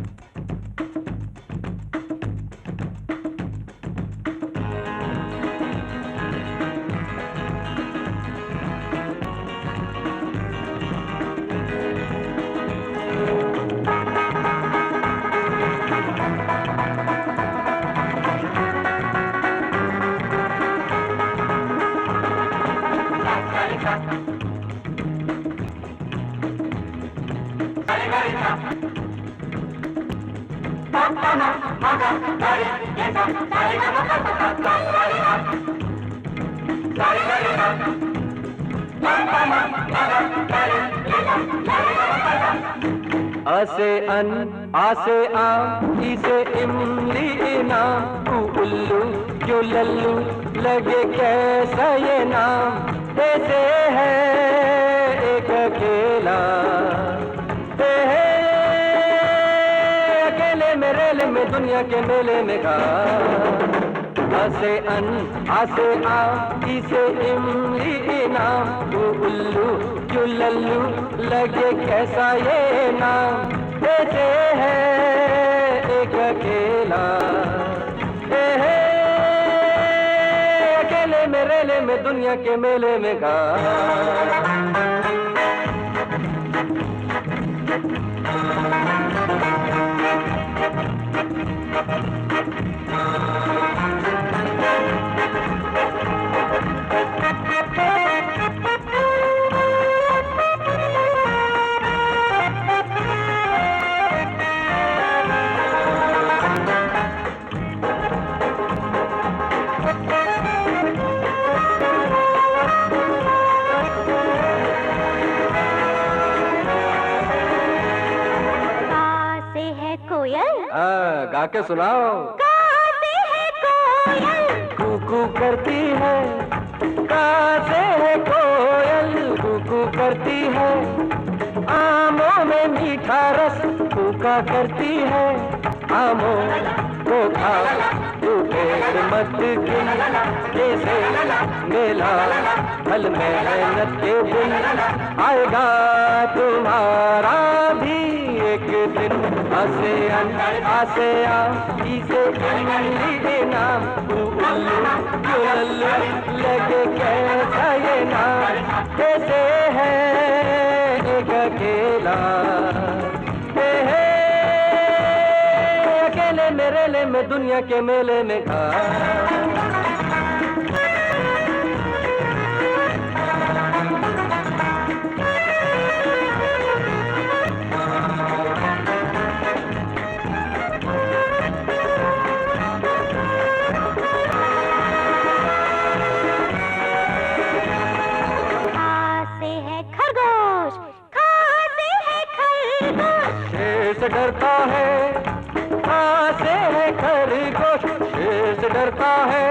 आसे अन आसे आ इसे इमली इनाम तू उल्लू क्यों लल्लू लगे कैसा ये नाम ऐसे है एक अकेला है अकेले मेरे में दुनिया के मेले में गा आसे अन आसे आ इसे इमली इनाम तू उल्लू क्यों लल्लू लगे कैसा ये नाम ऐसे है एक अकेला है अकेले मेरे में दुनिया के मेले में गा गा के सुनाओ। गाते है कोयल, कूकू करती है, कहाँ से है कोयल, कूकू कर भरती है, आमों में मीठा रस फूका करती है। आमों को खा तू पेट मत गिन, जैसे मेला फल मेहनत के दिन आएगा तुम्हारा भी एक दिन। आसेआन आसेआन इसे इमली नाम, उल्लू जुल्लू लगे कैसा ये नाम, कैसे है एक अकेला अकेले मेरे में दुनिया के मेले में खा। से डरता है, कहाँ से है खरगोश, शेर से डरता है,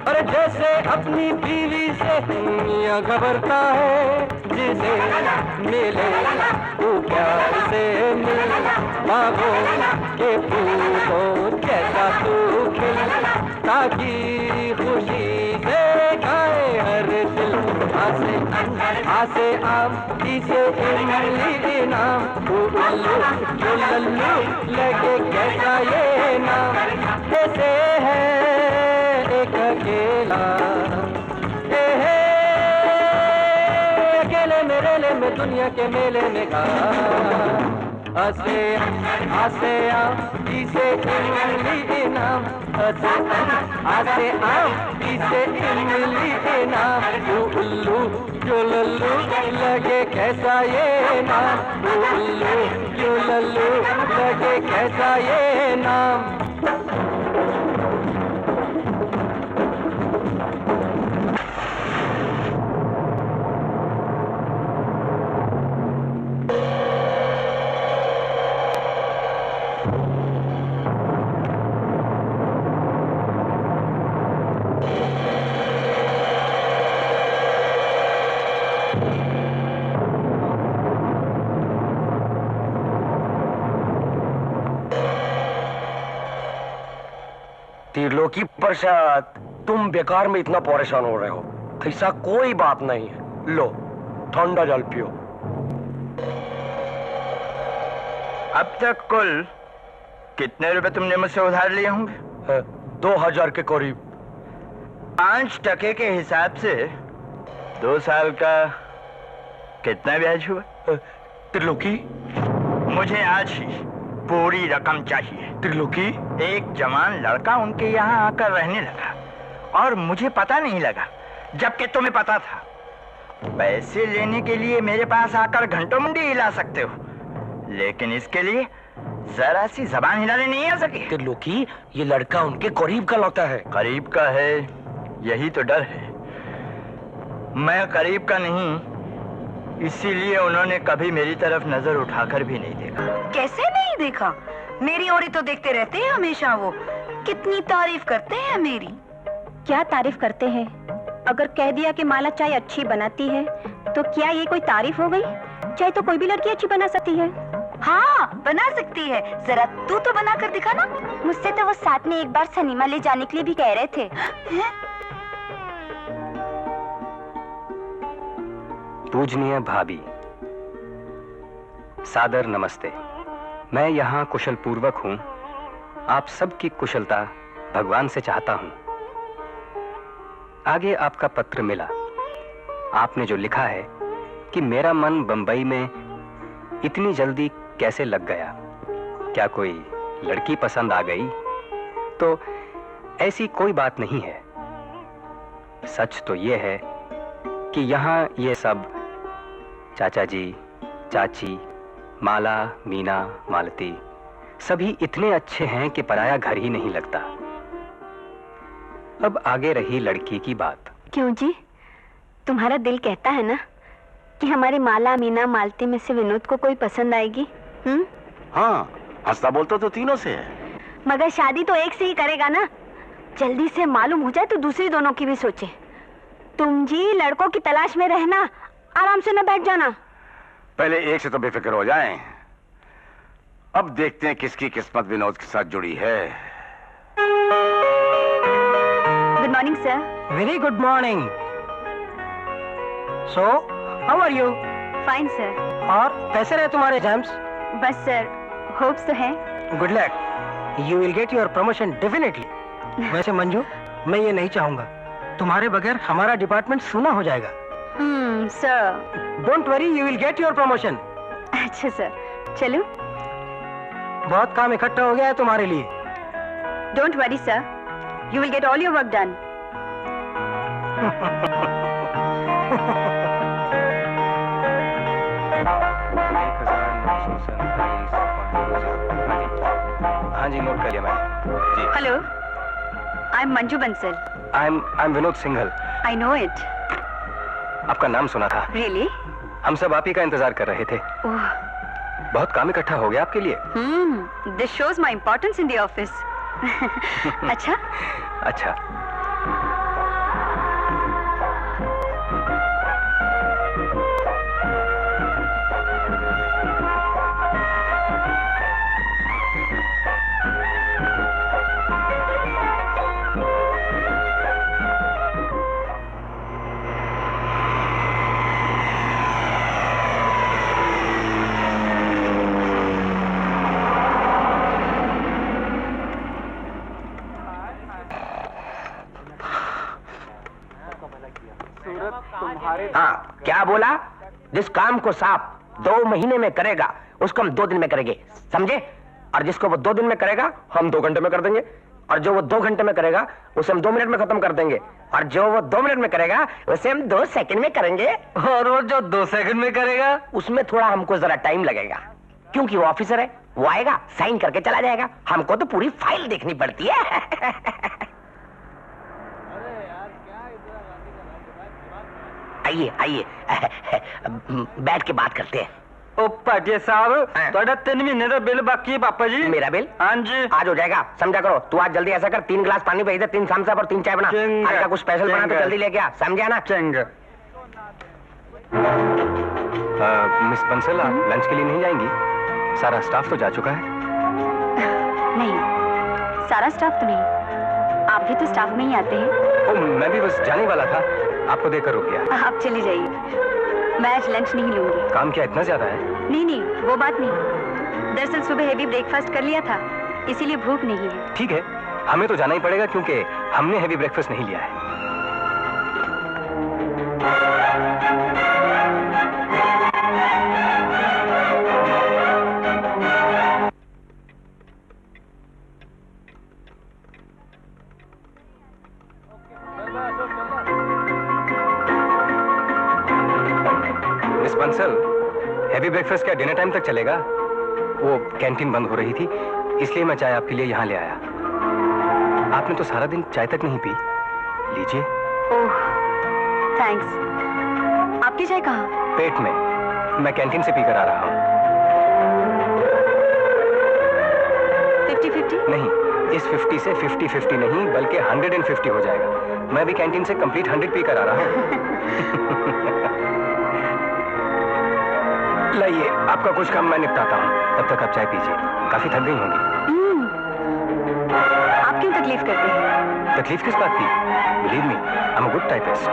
और जैसे अपनी बीवी से दुनिया घबरता है। जिसे मिले तू प्यार से मिल, बागों के फूलों जैसा तू खिल, ताकि खुशी से गाए हर दिल। आसे आम इसे इमली नाम, उल्लू जुल्लू लगे कैसा ये नाम, कैसे है एक अकेला अकेले मेरे में दुनिया के मेले में गा। आसे आम इसे इमली नाम, आसे आम इसे इमली नाम, उल्लू जुल्लू लगे कैसा ये नाम, उल्लू जुल्लू लगे कैसा ये नाम। त्रिलोकी प्रसाद, तुम बेकार में इतना परेशान हो रहे हो, ऐसा कोई बात नहीं है। लो ठंडा जल पियो। अब तक कुल कितने रुपए तुमने मुझसे उधार लिए होंगे? 2000 के करीब। 5% के हिसाब से 2 साल का कितना ब्याज हुआ? त्रिलोकी, मुझे आज ही पूरी रकम चाहिए। त्रिलोकी, एक जवान लड़का उनके यहाँ आकर रहने लगा और मुझे पता नहीं लगा, जबकि तुम्हें पता था। पैसे लेने के लिए मेरे पास आकर घंटों मुंडी हिला सकते हो, लेकिन इसके लिए जरा सी जबान हिलाने नहीं आ सकी। त्रिलोकी, ये लड़का उनके करीब का लगता है। करीब का है, यही तो डर है। मैं करीब का नहीं, इसीलिए उन्होंने कभी मेरी तरफ नजर उठाकर भी नहीं देखा। कैसे नहीं देखा? मेरी ओर ही तो देखते रहते हैं हमेशा। वो कितनी तारीफ करते हैं मेरी। क्या तारीफ करते हैं? अगर कह दिया कि माला चाय अच्छी बनाती है तो क्या ये कोई तारीफ हो गई? चाय तो कोई भी लड़की अच्छी बना सकती है। हाँ, बना सकती है। जरा तू तो बना कर दिखा ना। मुझसे तो वो साथ में एक बार सिनेमा ले जाने के लिए भी कह रहे थे। पूजनीय भाभी, सादर नमस्ते। मैं यहाँ कुशल पूर्वक हूँ। आप सबकी कुशलता भगवान से चाहता हूँ। आगे आपका पत्र मिला। आपने जो लिखा है कि मेरा मन बंबई में इतनी जल्दी कैसे लग गया, क्या कोई लड़की पसंद आ गई? तो ऐसी कोई बात नहीं है। सच तो ये है कि यहाँ ये सब चाचा जी, चाची, माला, मीना, मालती सभी इतने अच्छे हैं कि पराया घर ही नहीं लगता। अब आगे रही लड़की की बात। क्यों जी, तुम्हारा दिल कहता है ना कि हमारी माला, मीना, मालती में से विनोद को कोई पसंद आएगी? हाँ, हंसता बोलता तो तीनों से है, मगर शादी तो एक से ही करेगा ना। जल्दी से मालूम हो जाए तो दूसरी दोनों की भी सोचे। तुम जी लड़कों की तलाश में रहना, आराम से न बैठ जाना। पहले एक से तो बेफिक्र हो जाएं। अब देखते हैं किसकी किस्मत विनोद के साथ जुड़ी है। Good morning sir. Very good morning. So how are you? Fine sir. और कैसे रहे तुम्हारे एग्जाम्स? बस सर, होप्स तो है। Good luck, you will get your promotion definitely. वैसे मंजू, मैं ये नहीं चाहूंगा, तुम्हारे बगैर हमारा डिपार्टमेंट सूना हो जाएगा। Sir. Don't worry, you will get your promotion. अच्छा सर, चलो। बहुत काम इकट्ठा हो गया है तुम्हारे लिए। Don't worry sir, you will get all your work done. हाँ जी, नोट कर लिया मैंने जी। Hello, I am Manju Bansal. I am Vinod Singhal. I know it. आपका नाम सुना था। रियली? हम सब आप ही का इंतजार कर रहे थे। बहुत काम इकट्ठा हो गया आपके लिए। This shows my importance in the office. अच्छा? अच्छा। हाँ, क्या बोला? जिस काम को सांप 2 महीने में करेगा उसको हम 2 दिन में करेंगे, समझे? और जिसको वो 2 दिन में करेगा हम 2 घंटे में कर देंगे, और जो वो 2 घंटे में करेगा उसे हम 2 मिनट में खत्म कर देंगे, और जो वो 2 मिनट में करेगा उसे हम 2 सेकंड में करेंगे, और वो जो 2 सेकंड में करेगा उसमें थोड़ा हमको जरा टाइम लगेगा, क्योंकि वो ऑफिसर है, वो आएगा साइन करके चला जाएगा, हमको तो पूरी फाइल देखनी पड़ती है। आइए आइए, बैठ के बात करते हैं। ओ पाटिया साहब, थोड़ा 3 महीने का बिल बाकी है पापा जी। मेरा बिल? हाँ जी। आज हो जाएगा, समझा करो। तू आज जल्दी ऐसा कर, 3 गिलास पानी भेज दे, 3 थम्स अप और 3 चाय बना। आज का कुछ स्पेशल बना तो जल्दी लेके आ, समझा ना? चंगा। मिस बंसल, आप लंच के लिए नहीं जाएंगी? सारा स्टाफ तो जा चुका है। नहीं, सारा स्टाफ तो नहीं, आप भी तो स्टाफ में ही आते हैं। ओ, मैं भी बस जाने वाला था, आपको देखकर रुक गया। आप चली जाइए, मैं आज लंच नहीं लूंगी। काम क्या इतना ज्यादा है? नहीं, वो बात नहीं। दरअसल सुबह हेवी ब्रेकफास्ट कर लिया था, इसीलिए भूख नहीं है। ठीक है, हमें तो जाना ही पड़ेगा क्योंकि हमने हेवी ब्रेकफास्ट नहीं लिया है। मिस बंसल, हैवी ब्रेकफास्ट क्या डिनर टाइम तक चलेगा? वो कैंटीन बंद हो रही थी, इसलिए मैं चाय आपके लिए यहाँ ले आया। आपने तो सारा दिन चाय तक नहीं पी, लीजिए। ओह, थैंक्स। आपकी चाय कहाँ? पेट में, मैं कैंटीन से पीकर आ रहा हूँ। 50-50? नहीं, इस 50 से 50-50 नहीं, बल्कि 150 हो जाएगा। मैं भी कैंटीन से कंप्लीट 100 पीकर आ रहा हूँ। लाइए, आपका कुछ काम मैं निपटाता हूँ, तब तक आप चाय पीजिए, काफी थक गई होंगी। आप क्यों तकलीफ करते हैं? तकलीफ किस बात की? Believe me, I am a good typist.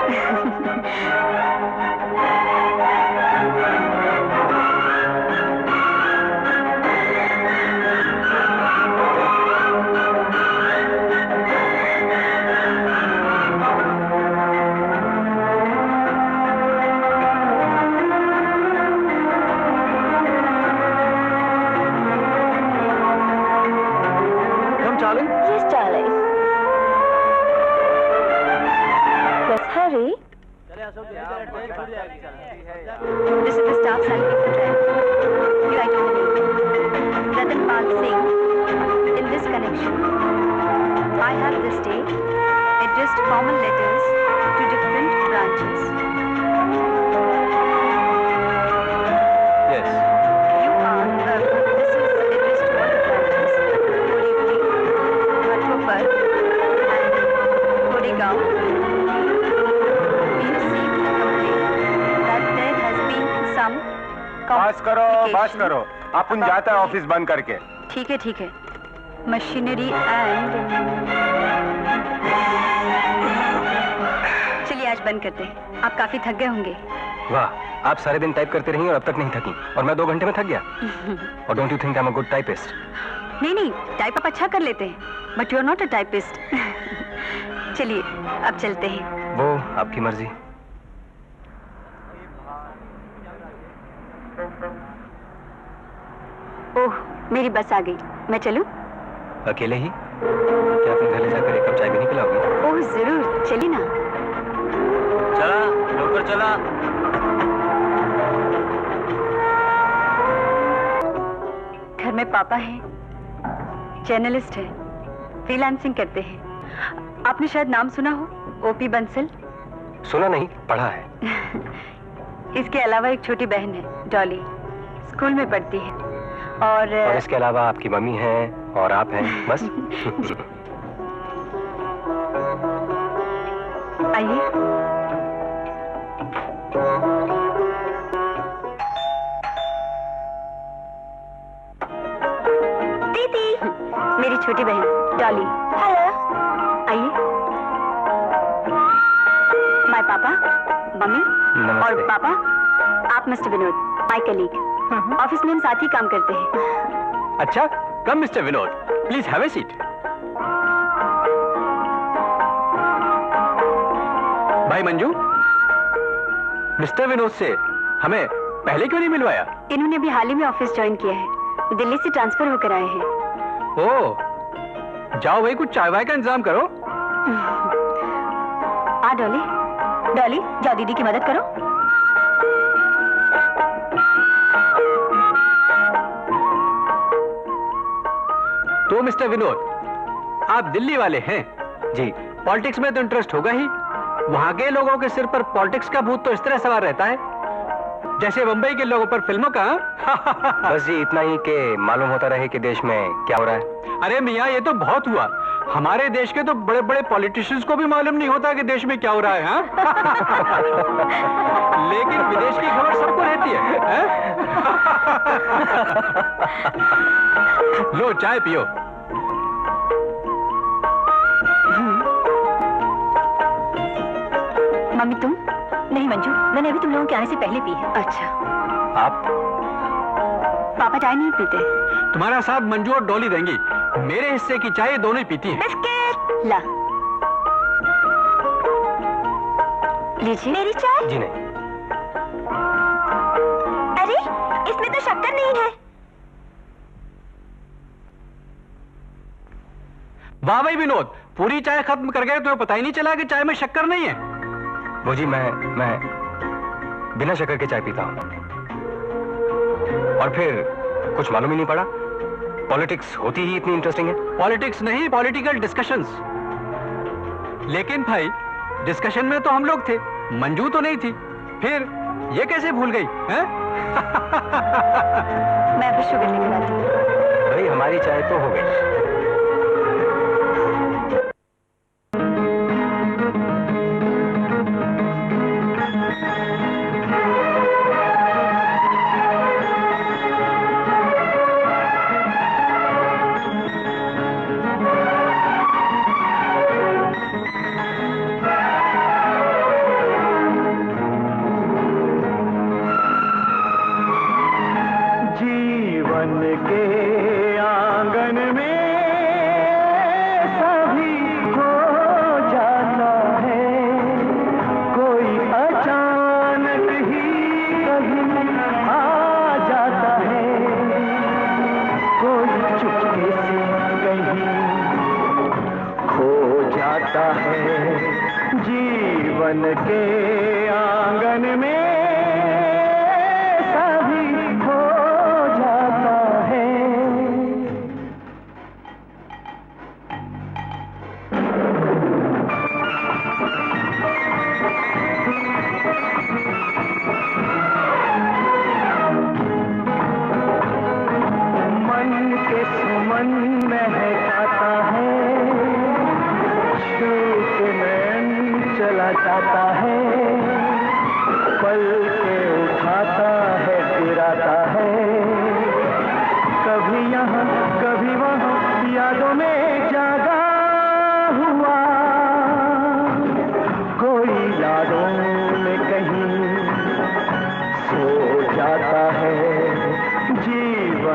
Yes, darling. Yes, hurry. This is the staff salary for driver. You write on the name. Ratan Pal Singh. In this connection, I have this day addressed formal letters to different branches. Yes. You are, this is addressed to all the branches. Borivali, Bhattopar, and Goregaon. We received a complaint that there बस करो अपन जाता है office बंद करके। ठीक है machinery and चलिए आज बंद करते हैं, आप काफी थक गए होंगे। वाह, आप सारे दिन टाइप करते रही और अब तक नहीं थकी, और मैं 2 घंटे में थक गया। और don't you think I am a good typist? नहीं, टाइप आप अच्छा कर लेते हैं, but you are not a typist. चलिए अब चलते हैं। वो आपकी मर्जी। ओह, मेरी बस आ गई, मैं चलूं? अकेले ही? क्या अपने घर ले जाकर एक कप चाय भी नहीं पिलाओगी? ओह जरूर, चलिए ना। चला, लोकर चला। घर में पापा हैं, जर्नलिस्ट हैं, फ्रीलांसिंग करते हैं। आपने शायद नाम सुना हो, ओपी बंसल। सुना नहीं, पढ़ा है। इसके अलावा एक छोटी बहन है, डॉली, स्कूल में पढ़ती है। और इसके अलावा आपकी मम्मी हैं और आप हैं, बस। आइए। दीदी, मेरी छोटी बहन डॉली। हेलो। आइए। माय पापा, मम्मी और पापा, आप mister Vinod, my colleague. Office में हम साथ ही काम करते हैं। अच्छा, come mister Vinod, please have a seat. भाई मंजू, मिस्टर विनोद से हमें पहले क्यों नहीं मिलवाया? इन्होंने अभी हाल ही में ऑफिस ज्वाइन किया है, दिल्ली से ट्रांसफर होकर आए हैं। ओह, जाओ भाई, कुछ चाय वाय का इंतजाम करो। डॉली, जाओ दीदी की मदद करो। तो मिस्टर विनोद, आप दिल्ली वाले हैं? जी। पॉलिटिक्स में तो इंटरेस्ट होगा ही। वहां के लोगों के सिर पर पॉलिटिक्स का भूत तो इस तरह सवार रहता है जैसे मुंबई के लोगों पर फिल्मों का। बस जी इतना ही कि मालूम होता रहे कि देश में क्या हो रहा है। अरे मियाँ, ये तो बहुत हुआ। हमारे देश के तो बड़े बड़े पॉलिटिशियंस को भी मालूम नहीं होता कि देश में क्या हो रहा है। हाँ? लेकिन विदेश की खबर सबको रहती है। लो चाय पियो। मम्मी तुम? नहीं मंजू, मैंने अभी तुम लोगों के आने से पहले पी है। अच्छा। आप? पापा चाय नहीं पीते। तुम्हारा साथ मंजू और डॉली देंगी। मेरे हिस्से की चाय दोनों ही पीती हैं। बिस्किट ला। लीजिए। मेरी चाय? जी नहीं। अरे, इसमें तो शक्कर नहीं है। वाह भाई विनोद, पूरी चाय खत्म कर गए, तुम्हें पता ही नहीं चला कि चाय में शक्कर नहीं है। वो जी मैं बिना शक्कर के चाय पीता हूं, और फिर कुछ मालूम ही नहीं पड़ा। पॉलिटिक्स होती ही इतनी इंटरेस्टिंग है। पॉलिटिक्स नहीं, पॉलिटिकल डिस्कशंस। लेकिन भाई डिस्कशन में तो हम लोग थे, मंजू तो नहीं थी, फिर ये कैसे भूल गई? हैं? मैं भी शुगर लेकर आती हूँ। भाई हमारी चाय तो हो गई। जीवन के आंगन में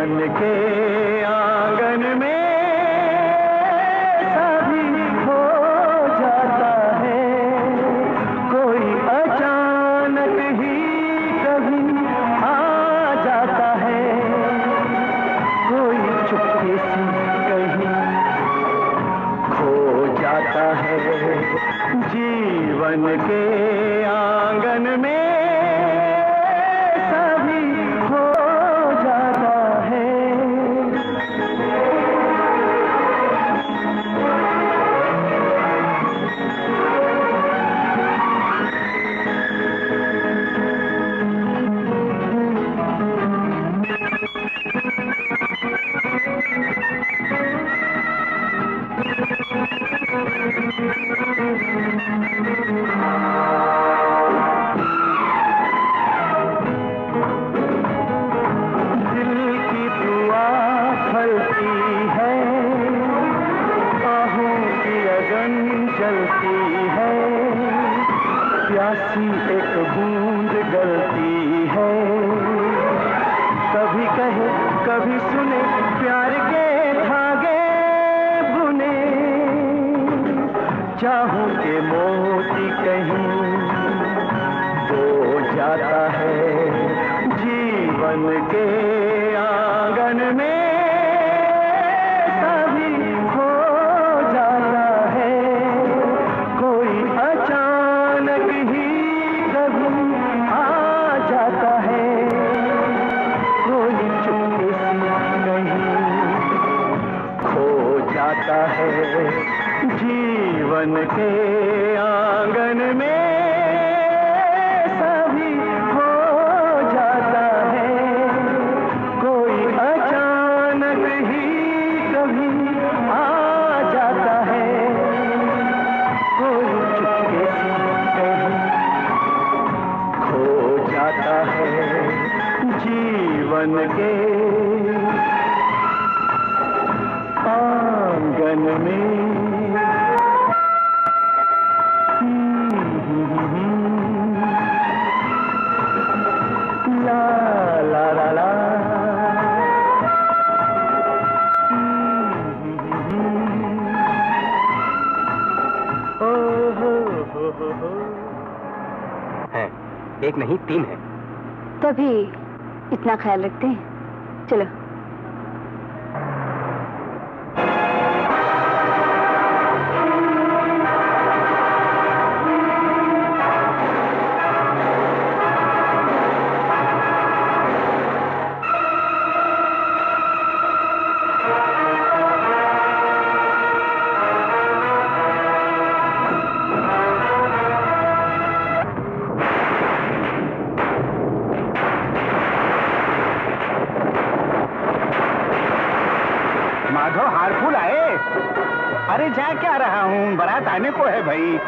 जीवन के आंगन में सभी हो जाता है, कोई अचानक ही कभी आ जाता है, कोई चुपके से कहीं खो जाता है। जीवन के आंगन में प्यासी एक बूंद गलती है, कभी कहे कभी सुने प्यार के धागे बुने, चाहूं के मोती कहीं हो जाता है। जीवन के आंगन में सभी हो जाता है, कोई अचानक ही कभी आ जाता है, कोई चुपके से कहीं खो जाता है। जीवन के आंगन में सभी हो जाता है, कोई अचानक ही कभी आ जाता है, कोई चुपके से कहीं खो जाता है। जीवन के आंगन में ला ला ला ला ओ हो। हैं, एक नहीं 3 है। तो अभी इतना ख्याल रखते हैं। चलो। अरे जा क्या रहा हूँ, बारात आने को है भाई।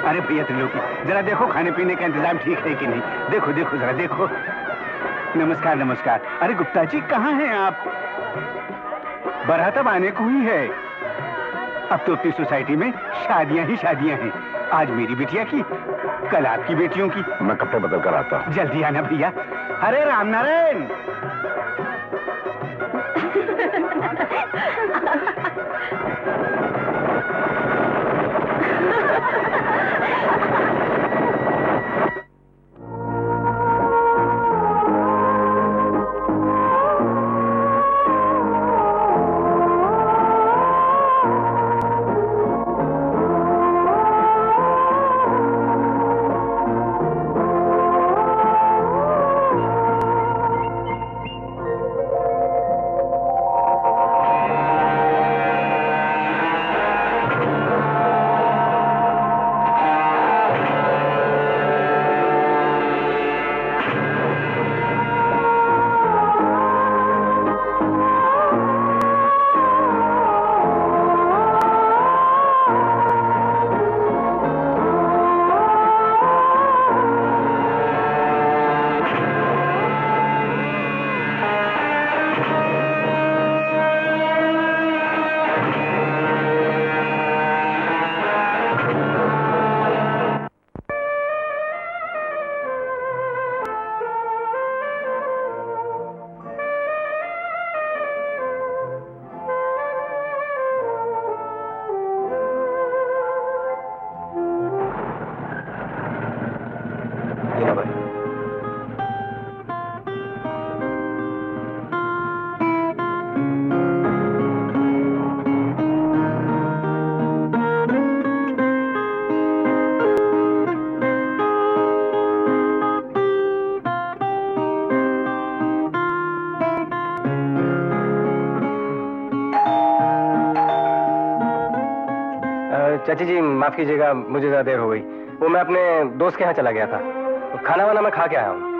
अरे भैया त्रिलोकी, जरा देखो खाने पीने का इंतजाम ठीक है कि नहीं। देखो देखो जरा देखो। नमस्कार नमस्कार। अरे गुप्ता जी कहाँ हैं आप? बारात अब आने को ही है। अब तो अपनी सोसाइटी में शादियां ही शादियां हैं। आज मेरी बिटिया की, कल आपकी बेटियों की। मैं कपड़े बदल कर आता हूँ। जल्दी आना भैया। अरे राम नारायण। चाची जी माफ कीजिएगा, मुझे ज्यादा देर हो गई। वो मैं अपने दोस्त के यहाँ चला गया था, तो खाना वाना मैं खा के आया हूँ।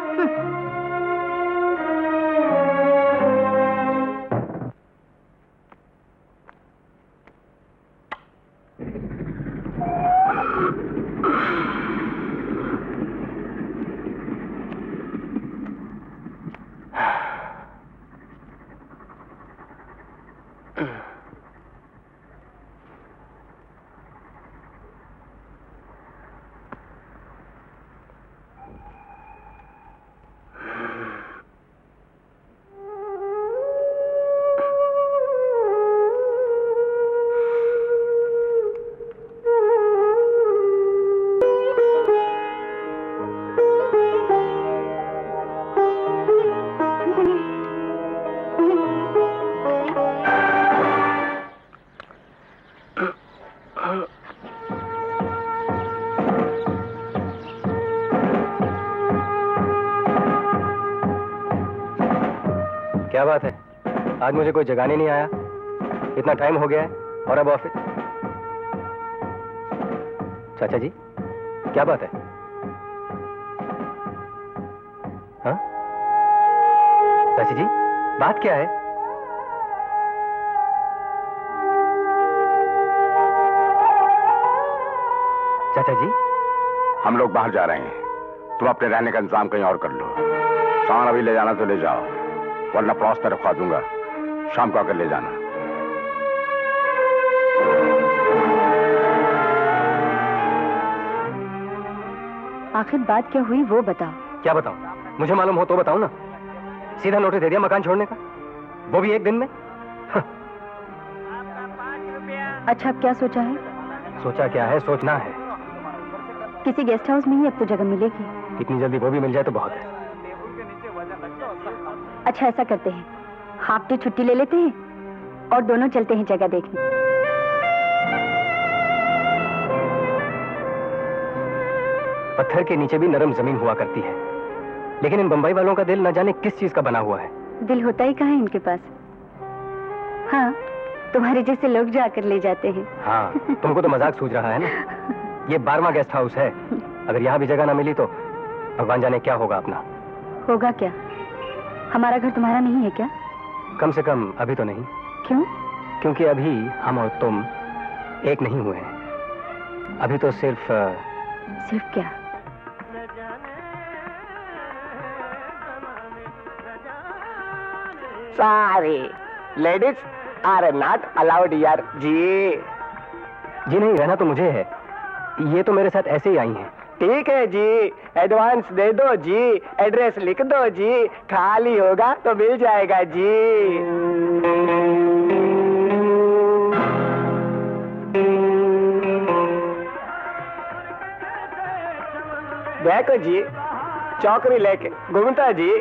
क्या बात है, आज मुझे कोई जगाने नहीं आया? इतना टाइम हो गया है और अब ऑफिस। चाचा जी क्या बात है? हाँ चाचा जी बात क्या है? चाचा जी हम लोग बाहर जा रहे हैं, तुम अपने रहने का इंतजाम कहीं और कर लो। सामान अभी ले जाना तो ले जाओ, वरना पड़ोस में रखवा दूंगा, शाम को आकर ले जाना। आखिर बात क्या हुई वो बताओ। क्या बताऊं? मुझे मालूम हो तो बताओ ना। सीधा नोटिस दे दिया मकान छोड़ने का, वो भी एक दिन में। अच्छा अब क्या सोचा है? सोचा क्या है, सोचना है। किसी गेस्ट हाउस में ही अब तो जगह मिलेगी। इतनी जल्दी वो भी मिल जाए तो बहुत है। अच्छा ऐसा करते हैं, हाफ डे छुट्टी ले लेते हैं और दोनों चलते हैं जगह देखने। पत्थर के नीचे भी नरम जमीन हुआ करती है, लेकिन इन बंबई वालों का दिल न जाने किस चीज का बना हुआ है। दिल होता ही कहाँ है इनके पास। हाँ तुम्हारे जैसे लोग जाकर ले जाते हैं। हाँ तुमको तो मजाक सूझ रहा है ना। ये 12वां गेस्ट हाउस है, अगर यहाँ भी जगह ना मिली तो भगवान जाने क्या होगा अपना। होगा क्या? हमारा घर तुम्हारा नहीं है क्या? कम से कम अभी तो नहीं। क्यों? क्योंकि अभी हम और तुम एक नहीं हुए हैं। अभी तो सिर्फ क्या? सारे लेडीज आर नॉट अलाउड यार जी। जी नहीं, रहना तो मुझे है। ये तो मेरे साथ ऐसे ही आई हैं। ठीक है जी, एडवांस दे दो जी, एड्रेस लिख दो जी, खाली होगा तो मिल जाएगा जी। देखो जी, चौकरी लेके घूमता जी,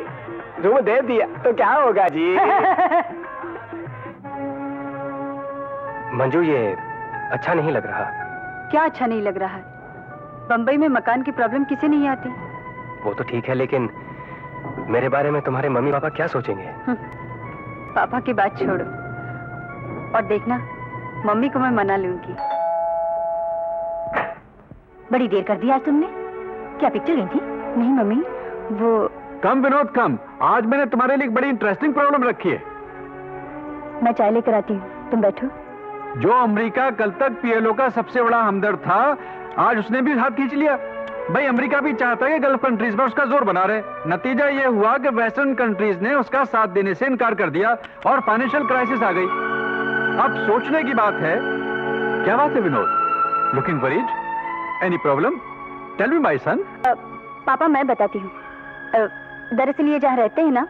रूम दे दिया तो क्या होगा जी। मंजू ये अच्छा नहीं लग रहा। क्या अच्छा नहीं लग रहा है? बंबई में मकान की प्रॉब्लम किसे नहीं आती? वो तो ठीक है, लेकिन मेरे बारे में तुम्हारे मम्मी पापा क्या सोचेंगे? पापा की बात छोड़ो और देखना मम्मी को मैं मना लूंगी। बड़ी देर कर दी आज तुमने। क्या पिक्चर गई थी? नहीं मम्मी, वो कम विनोद कम, आज मैंने तुम्हारे लिए एक बड़ी इंटरेस्टिंग प्रॉब्लम रखी है। मैं चाय लेकर आती हूँ, तुम बैठो। जो अमेरिका कल तक पीएलओ का सबसे बड़ा हमदर्द था, आज उसने भी हाथ खींच लिया। भाई अमेरिका भी चाहता है कि गल्फ कंट्रीज में उसका जोर बना रहे। नतीजा ये हुआ कि वेस्टर्न कंट्रीज ने उसका साथ देने से इनकार कर दिया और फाइनेंशियल क्राइसिस आ गई। अब सोचने की बात है, क्या बात है Vinod? Looking worried? Any problem? Tell me my son. पापा मैं बताती हूँ। दरअसल ये जहाँ रहते हैं ना,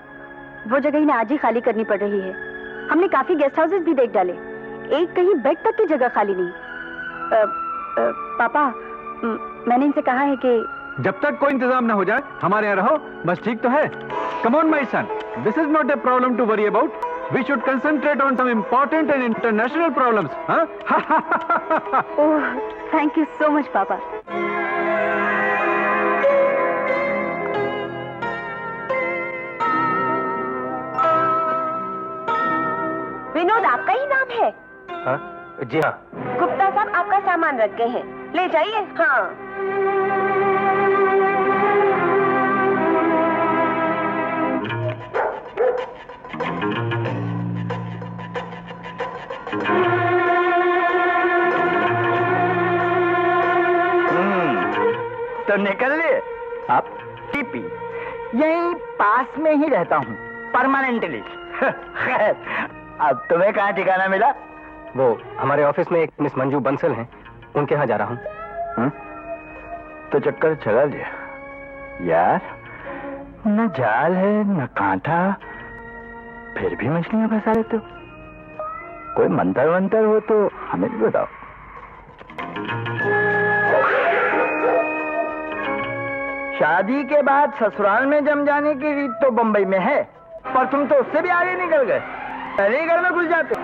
वो जगह इन्हें आज ही खाली करनी पड़ रही है। हमने काफी गेस्ट हाउसेस भी देख डाले, एक कहीं बेड तक की जगह खाली नहीं। पापा मैंने इनसे कहा है कि जब तक कोई इंतजाम ना हो जाए हमारे यहाँ रहो, बस ठीक तो है? Come on my son, this is not a problem to worry about. We should concentrate on some important and international problems. Oh thank you so much पापा। विनोद आपका ही नाम है? हाँ जी हाँ। गुप्ता साहब आपका सामान रख गए हैं, ले जाइए। हाँ। तो निकल लिए आप? टीपी यहीं पास में ही रहता हूँ परमानेंटली। खैर, अब तुम्हें कहाँ ठिकाना मिला? वो हमारे ऑफिस में एक मिस मंजू बंसल हैं, उनके यहाँ जा रहा हूँ। तो चक्कर चला लिया यार, न जाल है न कांटा, फिर भी मछलियां फंसा लेते हो। कोई मंतर वंतर हो तो हमें भी बताओ। शादी के बाद ससुराल में जम जाने की रीत तो बंबई में है, पर तुम तो उससे भी आगे निकल गए, पहले ही घर में घुस जाते।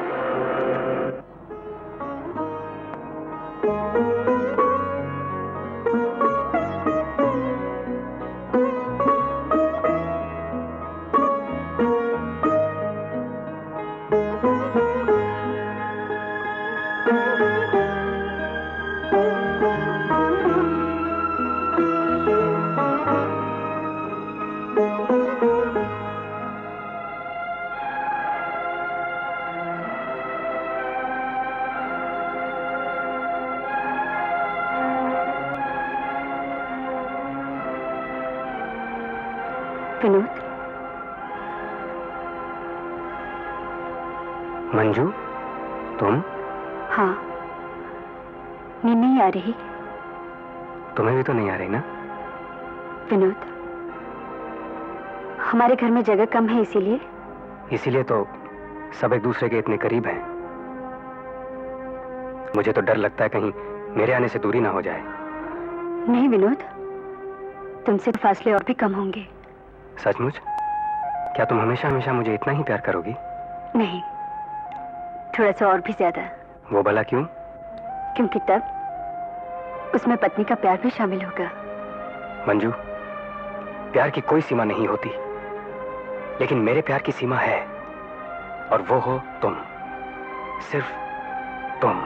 विनोद। मंजू, तुम? हाँ। नींद नहीं आ रही? तुम्हें भी तो नहीं आ रही ना? विनोद, हमारे घर में जगह कम है, इसीलिए तो सब एक दूसरे के इतने करीब हैं। मुझे तो डर लगता है कहीं मेरे आने से दूरी ना हो जाए। नहीं विनोद, तुमसे तो फासले और भी कम होंगे। सचमुच? क्या तुम हमेशा हमेशा मुझे इतना ही प्यार करोगी? नहीं, थोड़ा सा और भी ज्यादा। वो भला क्यों? क्योंकि तब उसमें पत्नी का प्यार भी शामिल होगा। मंजू, प्यार की कोई सीमा नहीं होती, लेकिन मेरे प्यार की सीमा है, और वो हो तुम, सिर्फ तुम।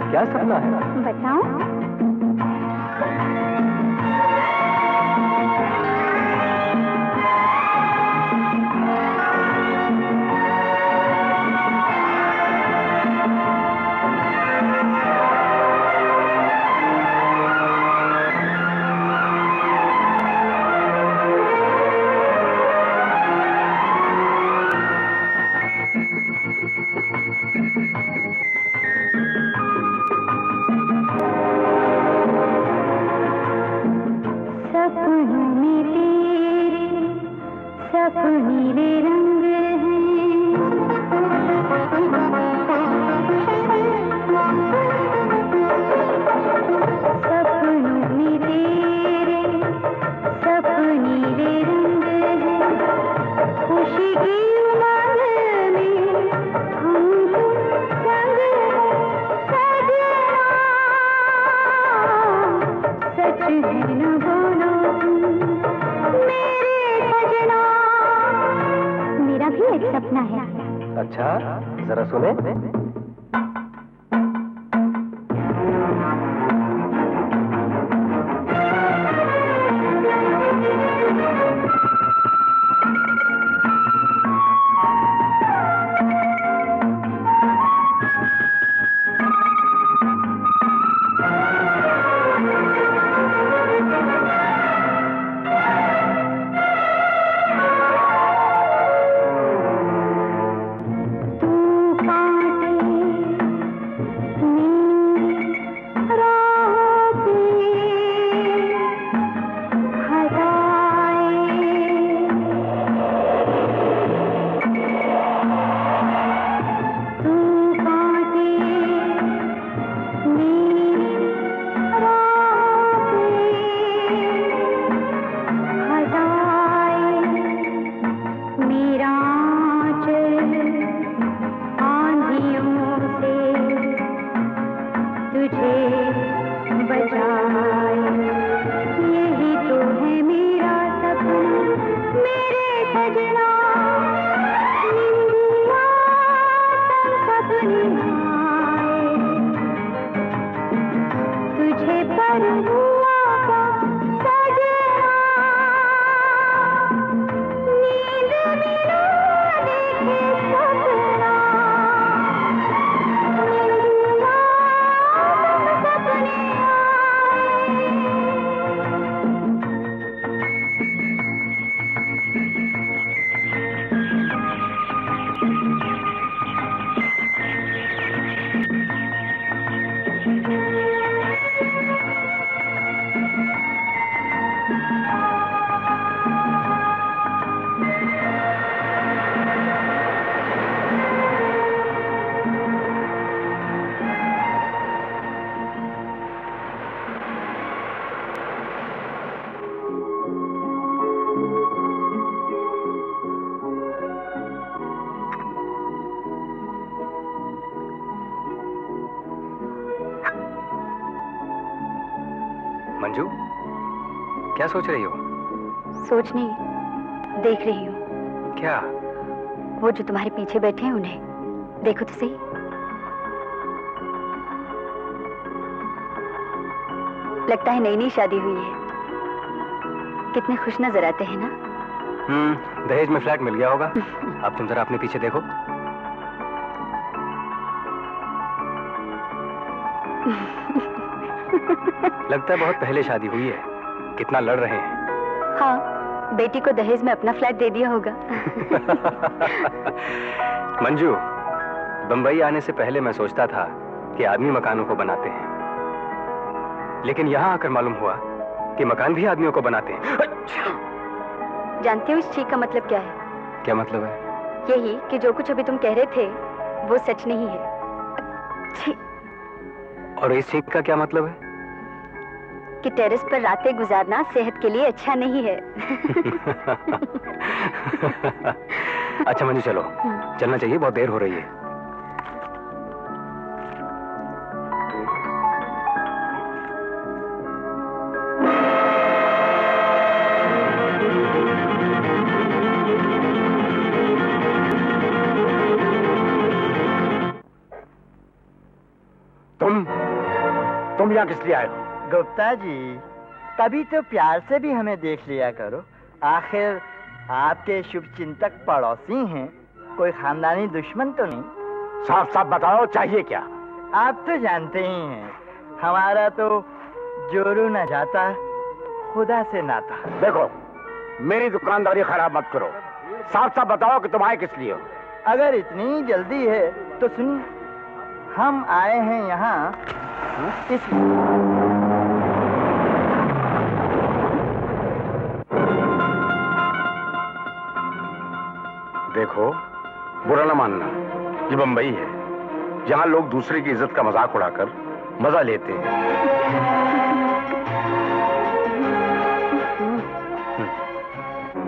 क्या सपना है? बताओ। अच्छा, जरा सुने। मंजू, क्या सोच रही हो? सोच नहीं, देख रही हूँ। क्या? वो जो तुम्हारे पीछे बैठे हैं उन्हें देखो तो सही। लगता है नई नई शादी हुई है। कितने खुश नजर आते हैं ना। दहेज में फ्लैट मिल गया होगा। अब तुम जरा अपने पीछे देखो। लगता है बहुत पहले शादी हुई है। कितना लड़ रहे हैं। हाँ, बेटी को दहेज में अपना फ्लैट दे दिया होगा। मंजू, बंबई आने से पहले मैं सोचता था कि आदमी मकानों को बनाते हैं, लेकिन यहाँ आकर मालूम हुआ कि मकान भी आदमियों को बनाते हैं। जानते हो इस चीख का मतलब क्या है? क्या मतलब है? यही कि जो कुछ अभी तुम कह रहे थे वो सच नहीं है। छी। और इस चीख का क्या मतलब है? कि टेरेस पर रातें गुजारना सेहत के लिए अच्छा नहीं है। अच्छा मंजू, चलो चलना चाहिए, बहुत देर हो रही है। तुम यहाँ किस लिए आए हो? गुप्ता जी, कभी तो प्यार से भी हमें देख लिया करो। आखिर आपके शुभ चिंतक पड़ोसी हैं, कोई खानदानी दुश्मन तो नहीं। साफ साफ बताओ, चाहिए क्या? आप तो जानते ही हैं, हमारा तो जोरू न जाता खुदा से नाता। देखो, मेरी दुकानदारी खराब मत करो। साफ साफ बताओ कि तुम आए किस लिए हो? अगर इतनी जल्दी है तो सुनिए, हम आए हैं यहाँ इस देखो, बुरा न मानना, ये बंबई है। यहाँ लोग दूसरे की इज्जत का मजाक उड़ाकर मजा लेते हैं।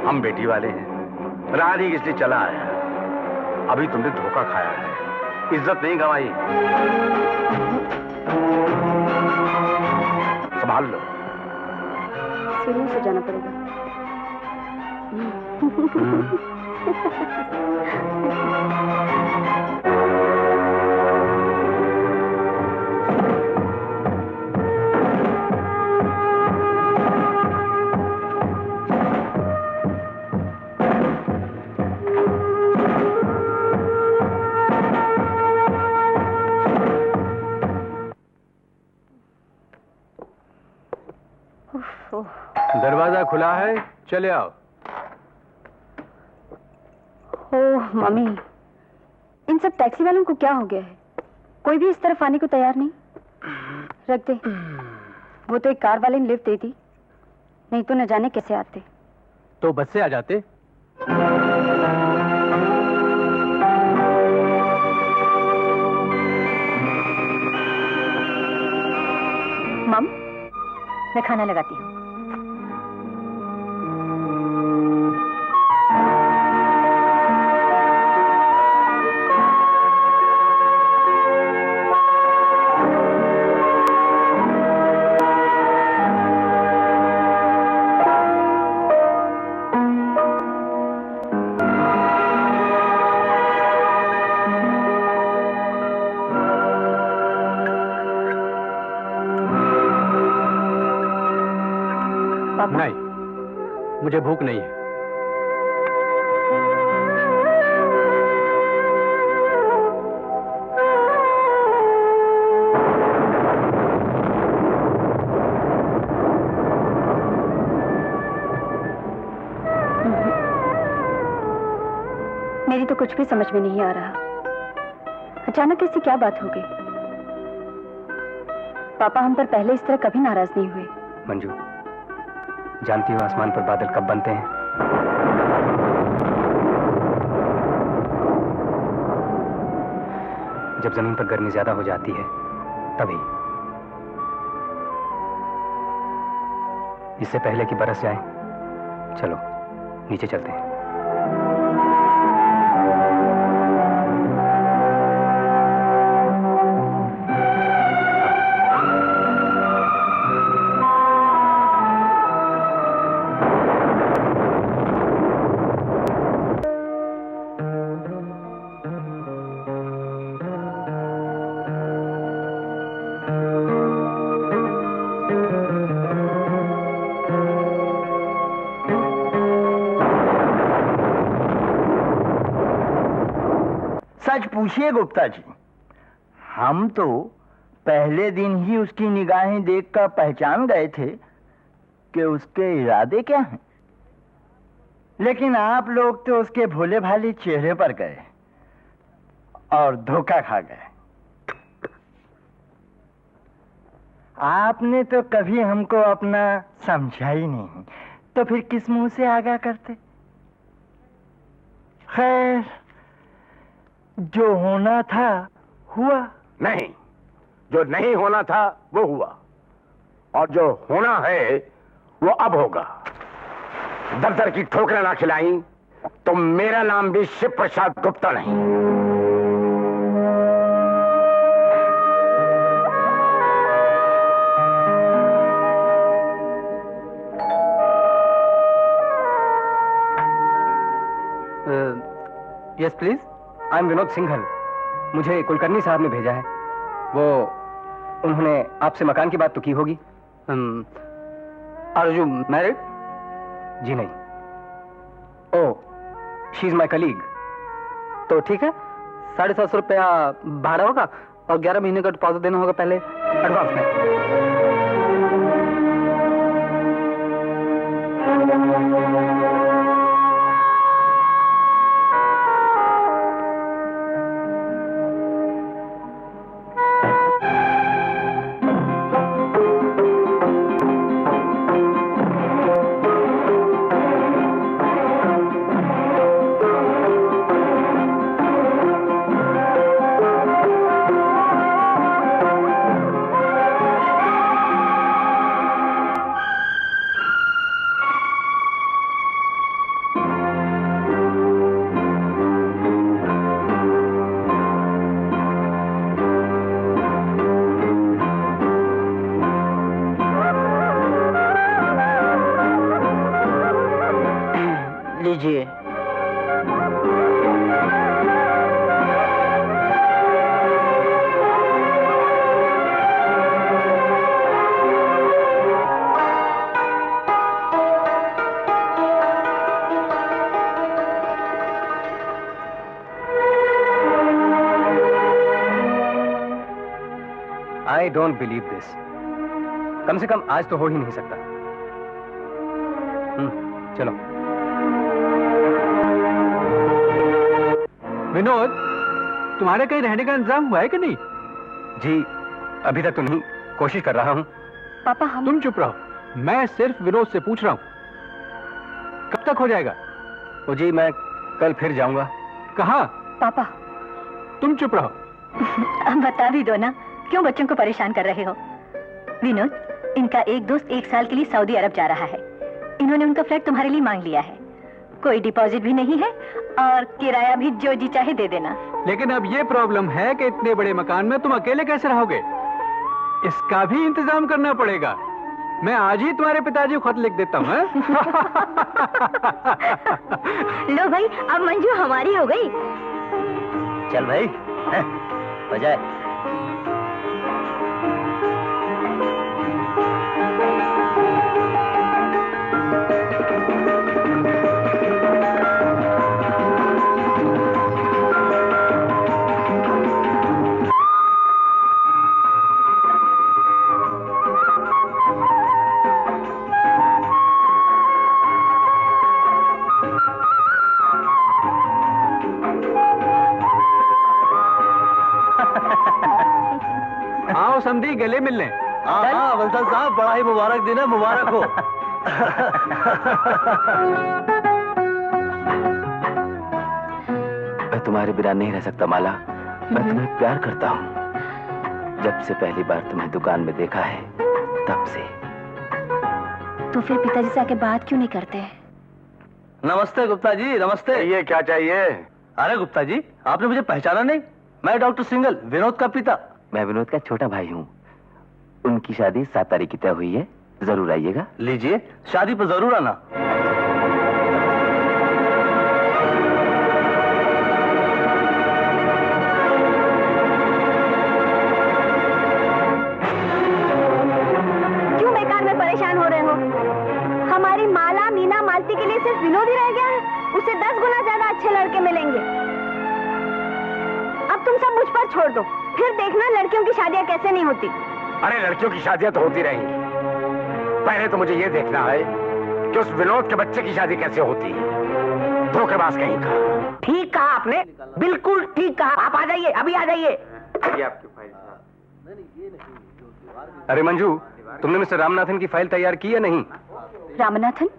हम बेटी वाले हैं, रानी इसलिए चला आया। अभी तुमने धोखा खाया है, इज्जत नहीं गंवाई। संभाल लो। शुरू से जाना पड़ेगा। दरवाजा खुला है, चले आओ। ओह मम्मी, इन सब टैक्सी वालों को क्या हो गया है? कोई भी इस तरफ आने को तैयार नहीं। रख दे। वो तो एक कार वाले ने लिफ्ट दे दी, नहीं तो न जाने कैसे आते। तो बस से आ जाते। मम, मैं खाना लगाती हूँ। नहीं, मुझे भूख नहीं है। मेरी तो कुछ भी समझ में नहीं आ रहा। अचानक ऐसी क्या बात हो गई? पापा हम पर पहले इस तरह कभी नाराज नहीं हुए। मंजू, जानती हो आसमान पर बादल कब बनते हैं? जब जमीन पर गर्मी ज्यादा हो जाती है, तभी। इससे पहले कि बरस जाए, चलो नीचे चलते हैं। सच पूछिए गुप्ता जी, हम तो पहले दिन ही उसकी निगाहें देखकर पहचान गए थे कि उसके इरादे क्या हैं। लेकिन आप लोग तो उसके भोले भाले चेहरे पर गए और धोखा खा गए। आपने तो कभी हमको अपना समझा ही नहीं, तो फिर किस मुंह से आगाह करते? खैर, जो होना था हुआ। नहीं, जो नहीं होना था वो हुआ, और जो होना है वो अब होगा। दफ्तर की ठोकरें ना खिलाई तो मेरा नाम भी शिव प्रसाद गुप्ता नहीं। Yes please, I am Vinod Singhal. मुझे कुलकर्णी साहब ने भेजा है। उन्होंने आपसे मकान की बात तो की होगी। Are you married? जी नहीं। Oh, she is my colleague. तो ठीक है, 750 रुपया भाड़ा होगा और 11 महीने का डिपॉजिट देना होगा पहले एडवांस में। लीजिए। I don't believe this. कम से कम आज तो हो ही नहीं सकता। चलो। विनोद, तुम्हारे कहीं रहने का इंतजाम हुआ है कि नहीं? जी अभी तक तो नहीं, कोशिश कर रहा हूं। पापा हम... तुम चुप रहो, मैं सिर्फ विनोद से पूछ रहा हूं कब तक हो जाएगा? ओ जी मैं कल फिर जाऊंगा। कहाँ? पापा तुम चुप रहो। अब बता भी दो ना, क्यों बच्चों को परेशान कर रहे हो? विनोद, इनका एक दोस्त 1 साल के लिए सऊदी अरब जा रहा है। इन्होंने उनका फ्लैट तुम्हारे लिए मांग लिया है। कोई डिपॉजिट भी नहीं है और किराया भी जो जी चाहे दे देना। लेकिन अब ये प्रॉब्लम है कि इतने बड़े मकान में तुम अकेले कैसे रहोगे? इसका भी इंतजाम करना पड़ेगा। मैं आज ही तुम्हारे पिताजी को खत लिख देता हूँ। लो भाई, अब मंजू हमारी हो गई। चल भाई बजाए। आओ समधी, गले मिलने। हाँ बंसल साहब, बड़ा ही मुबारक दिन है, मुबारक हो। मैं तुम्हारे बिना नहीं रह सकता माला। मैं तुम्हें प्यार करता हूँ। जब से पहली बार तुम्हें दुकान में देखा है तब से। तो फिर पिताजी से आके बात क्यों नहीं करते? नमस्ते गुप्ता जी, नमस्ते। ये क्या चाहिए? अरे गुप्ता जी, आपने मुझे पहचाना नहीं? मैं डॉक्टर सिंगल, विनोद का पिता। मैं विनोद का छोटा भाई हूँ। उनकी शादी 7 तारीख की तय हुई है, जरूर आइएगा। लीजिए, शादी पर जरूर आना। क्यों बेकार में परेशान हो रहे हो? हमारी माला, मीना, मालती के लिए सिर्फ विनोद ही रह गया है। उसे 10 गुना ज्यादा अच्छे लड़के मिलेंगे। अब तुम सब मुझ पर छोड़ दो, फिर देखना लड़कियों की शादियां कैसे नहीं होती। अरे लड़कियों की शादियां तो होती रहेंगी, पहले तो मुझे ये देखना है कि उस विनोद के बच्चे की शादी कैसे होती है। धोखेबाज कहीं का। ठीक कहा आपने, बिल्कुल ठीक कहा। आप आ जाइए, अभी आ जाइए। ये आपकी फाइल। अरे मंजू, तुमने मिस्टर रामनाथन की फाइल तैयार की या नहीं? रामनाथन?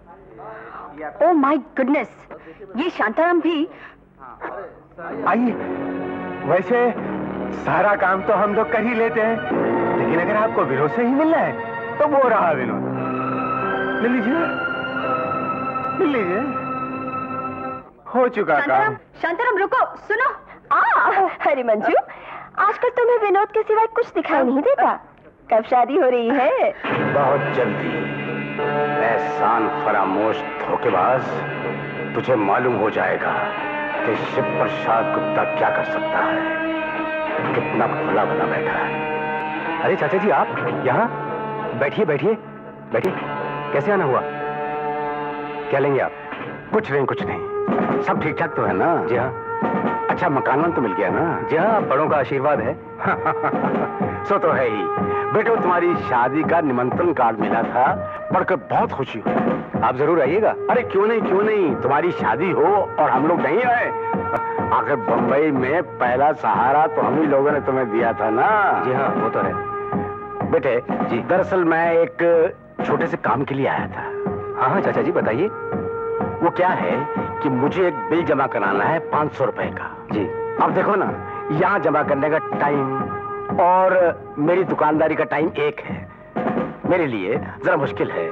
ओह माय गुडनेस, ये शांताराम भी। आइए। वैसे सारा काम तो हम लोग कर ही लेते हैं, लेकिन अगर आपको विनोद से ही मिलना है तो वो रहा विनोद। मिल लीजिए, मिल लीजिए। हो चुका काम। शांताराम रुको, सुनो। अरे मंजू, आजकल तुम्हें विनोद के सिवाय कुछ दिखाई नहीं देता। कब शादी हो रही है? बहुत जल्दी। एहसान फरामोश धोखेबाज, तुझे मालूम हो जाएगा कि शिव प्रसाद गुप्ता क्या कर सकता है। कितना खुला बना बैठा है। अरे चाचा जी, आप यहाँ बैठिए बैठिए बैठिए। कैसे आना हुआ? क्या लेंगे आप? कुछ नहीं, सब ठीक ठाक तो है ना? जी हाँ। अच्छा, मकान तो मिल गया ना? जी हाँ, बड़ों का आशीर्वाद है। सो तो है ही। बेटो, तुम्हारी शादी का निमंत्रण कार्ड मिला था, पढ़कर बहुत खुशी हुई। आप जरूर आइएगा। अरे क्यों नहीं, तुम्हारी शादी हो और हम लोग नहीं आए। आखिर बंबई में पहला सहारा तो हम ही लोगों ने तुम्हें दिया था ना? जी हाँ, वो तो है। बेटे जी, दरअसल मैं एक छोटे से काम के लिए आया था। हाँ हाँ चाचा जी, बताइए। वो क्या है कि मुझे एक बिल जमा कराना है 500 रुपए का। जी। अब देखो ना, यहाँ जमा करने का टाइम और मेरी दुकानदारी का टाइम एक है। मेरे लिए जरा मुश्किल है,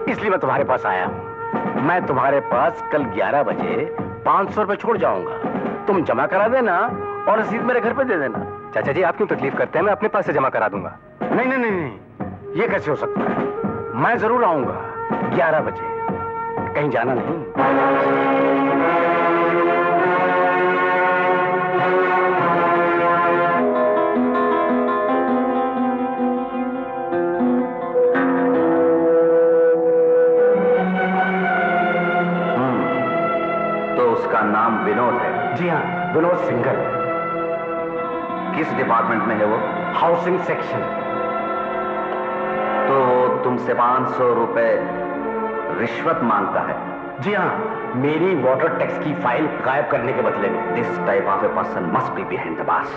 इसलिए मैं तुम्हारे पास आया हूँ। मैं तुम्हारे पास कल 11 बजे 500 रुपए छोड़ जाऊंगा। तुम जमा करा देना और रसीद मेरे घर पे दे देना। चाचा जी, आप क्यों तकलीफ करते हैं? मैं अपने पास से जमा करा दूंगा। नहीं, ये कैसे हो सकता है? मैं जरूर आऊंगा 11 बजे। कहीं जाना नहीं। तो उसका नाम विनोद है? जी हाँ, विनोद सिंगल। किस डिपार्टमेंट में है वो? Housing section. तुमसे 500 रुपए रिश्वत मांगता है। जी हाँ, मेरी वाटर टैक्स की फाइल गायब करने के बदले में। This type of a person must be behind the boss.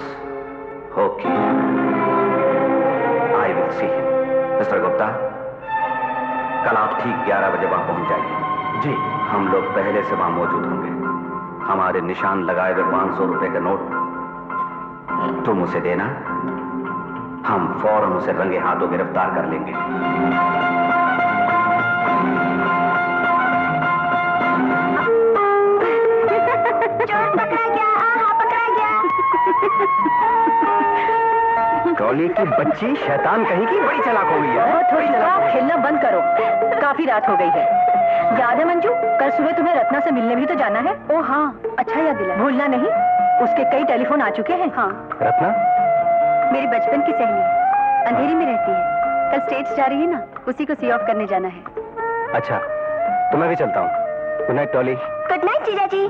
Okay, I will see him. Mister Gupta, कल आप ठीक 11 बजे वहां पहुंच जाइए। जी। हम लोग पहले से वहां मौजूद होंगे। हमारे निशान लगाए हुए 500 रुपए का नोट तुम उसे देना, हम फौरन उसे रंगे हाथों गिरफ्तार कर लेंगे। चोर पकड़ा गया, पकड़ा गया। टॉली की बच्ची शैतान कहीं की बड़ी चालाक हो गई है। थोड़ी आप खेलना बंद करो, काफी रात हो गई है। याद है मंजू, कल सुबह तुम्हें रत्ना से मिलने भी तो जाना है। ओ हाँ, अच्छा याद दिलाया। भूलना नहीं, उसके कई टेलीफोन आ चुके हैं। हाँ। रत्ना मेरी बचपन की सहेली है, अंधेरी में रहती है। कल स्टेज जा रही है ना, उसी को सी ऑफ करने जाना है। अच्छा, तो मैं भी चलता हूँ। Good night Tolly. Good night जीजा जी।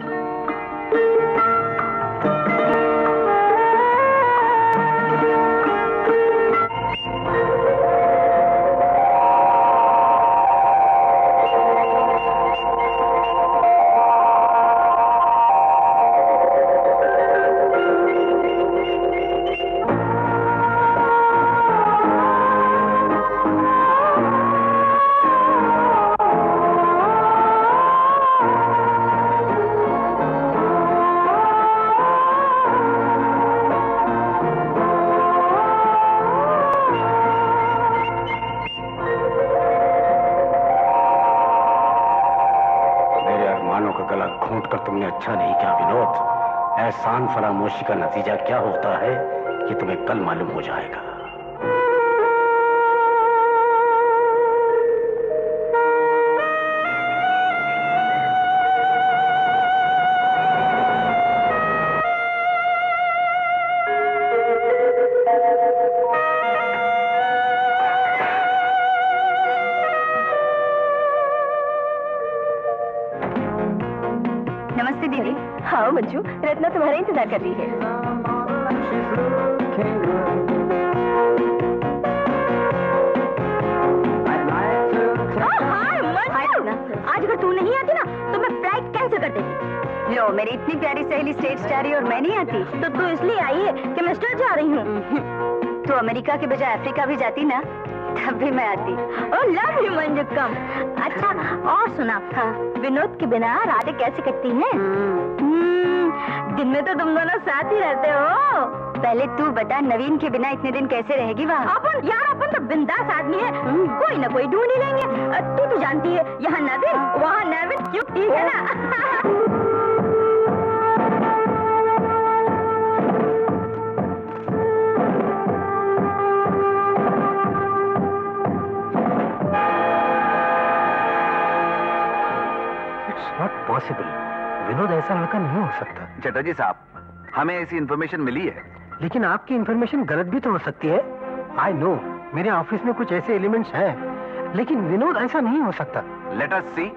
अच्छा नहीं क्या विनोद? एहसान फरामोशी का नतीजा क्या होता है ये तुम्हें कल मालूम हो जाएगा। नमस्ते दीदी। हाँ मंजू, रत्ना तुम्हारा इंतजार कर रही है। आज अगर तू नहीं आती ना तो मैं फ्लाइट कैंसिल कर देती। लो, मेरी इतनी प्यारी सहेली स्टेज जा रही है और मैं नहीं आती तो तू इसलिए आई है कि मैं स्टेज जा रही हूँ। तो अमेरिका के बजाय अफ्रीका भी जाती ना, तब भी मैं आती। ओह लव यू मंजू, कम। अच्छा और सुना, हाँ, विनोद के बिना रातें कैसे कटती हैं? दिन में तो तुम दोनों साथ ही रहते हो। पहले तू बता, नवीन के बिना इतने दिन कैसे रहेगी वहाँ? अपन तो बिंदास आदमी है, कोई ना कोई ढूंढ ही लेंगे। तू तो जानती है, यहाँ नवीन वहाँ नवीन, क्यों? ठीक है ना? Not possible. विनोद ऐसा लड़का नहीं हो सकता। चटर्जी साहब, हमें ऐसी इंफॉर्मेशन मिली है। लेकिन आपकी इंफॉर्मेशन गलत भी तो हो सकती है। आई नो, मेरे ऑफिस में कुछ ऐसे एलिमेंट्स हैं, लेकिन विनोद ऐसा नहीं हो सकता। Let us see.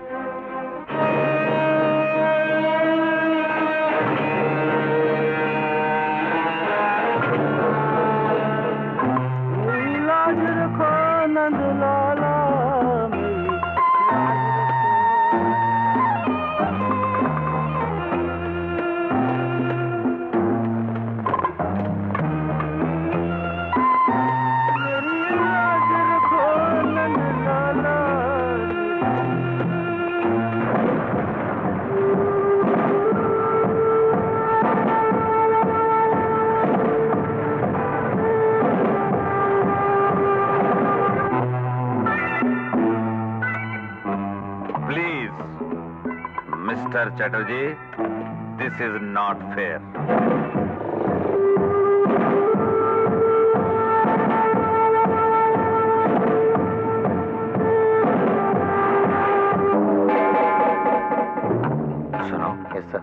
Mr. Chatterjee, this is not fair. सुनो। Yes sir.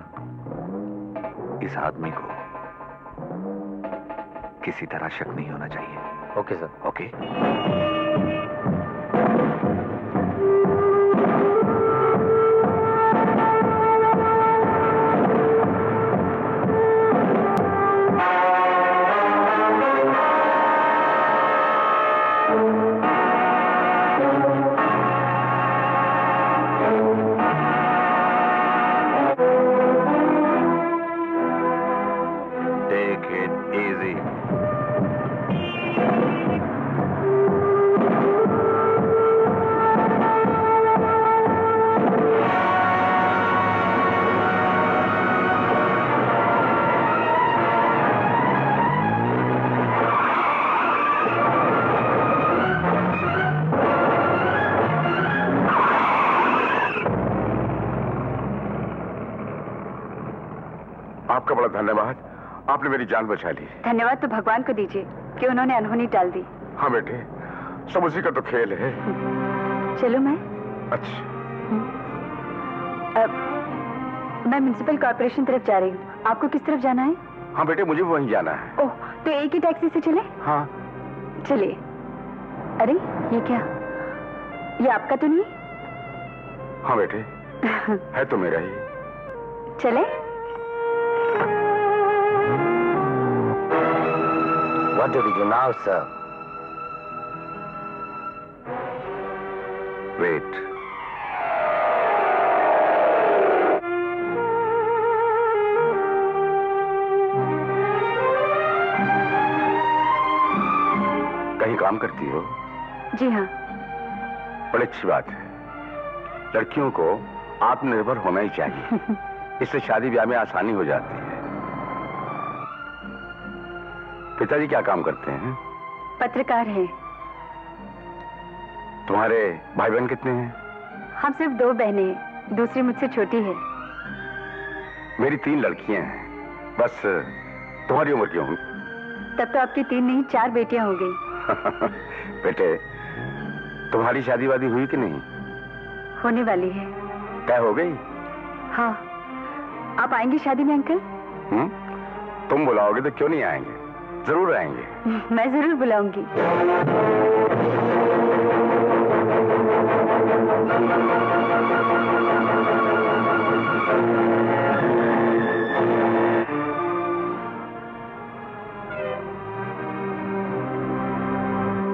इस आदमी को किसी तरह शक नहीं होना चाहिए। Okay sir. ओके। धन्यवाद, आपने मेरी जान बचा ली। धन्यवाद तो भगवान को दीजिए कि उन्होंने अनहोनी टाल दी। हाँ बेटे, सब उसी का तो खेल है। चलो मैं। अच्छा। मैं म्युनिसिपल कॉर्पोरेशन तरफ जा रही हूँ, आपको किस तरफ जाना है? हाँ बेटे, मुझे भी वहीं जाना है। ओह, तो एक ही टैक्सी से चले? हाँ चलिए। अरे ये क्या, ये आपका तो नहीं? हाँ बेटे, है तो मेरा ही। चले? What do we do now, sir? Wait. कहीं काम करती हो? जी हाँ। बड़ी अच्छी बात है। लड़कियों को आत्मनिर्भर होना ही चाहिए। इससे शादी ब्याह में आसानी हो जाती है। पिताजी क्या काम करते हैं? पत्रकार हैं। तुम्हारे भाई बहन कितने हैं? हम सिर्फ 2 बहनें हैं, दूसरी मुझसे छोटी है। मेरी 3 लड़कियां हैं, बस तुम्हारी उम्र की होंगी। तब तो आपकी 3 नहीं 4 बेटियां हो गई। बेटे, तुम्हारी शादी वादी हुई कि नहीं? होने वाली है। तय हो गई? हाँ। आप आएंगे शादी में अंकल? तुम बुलाओगे तो क्यों नहीं आएंगे, जरूर आएंगे। मैं जरूर बुलाऊंगी।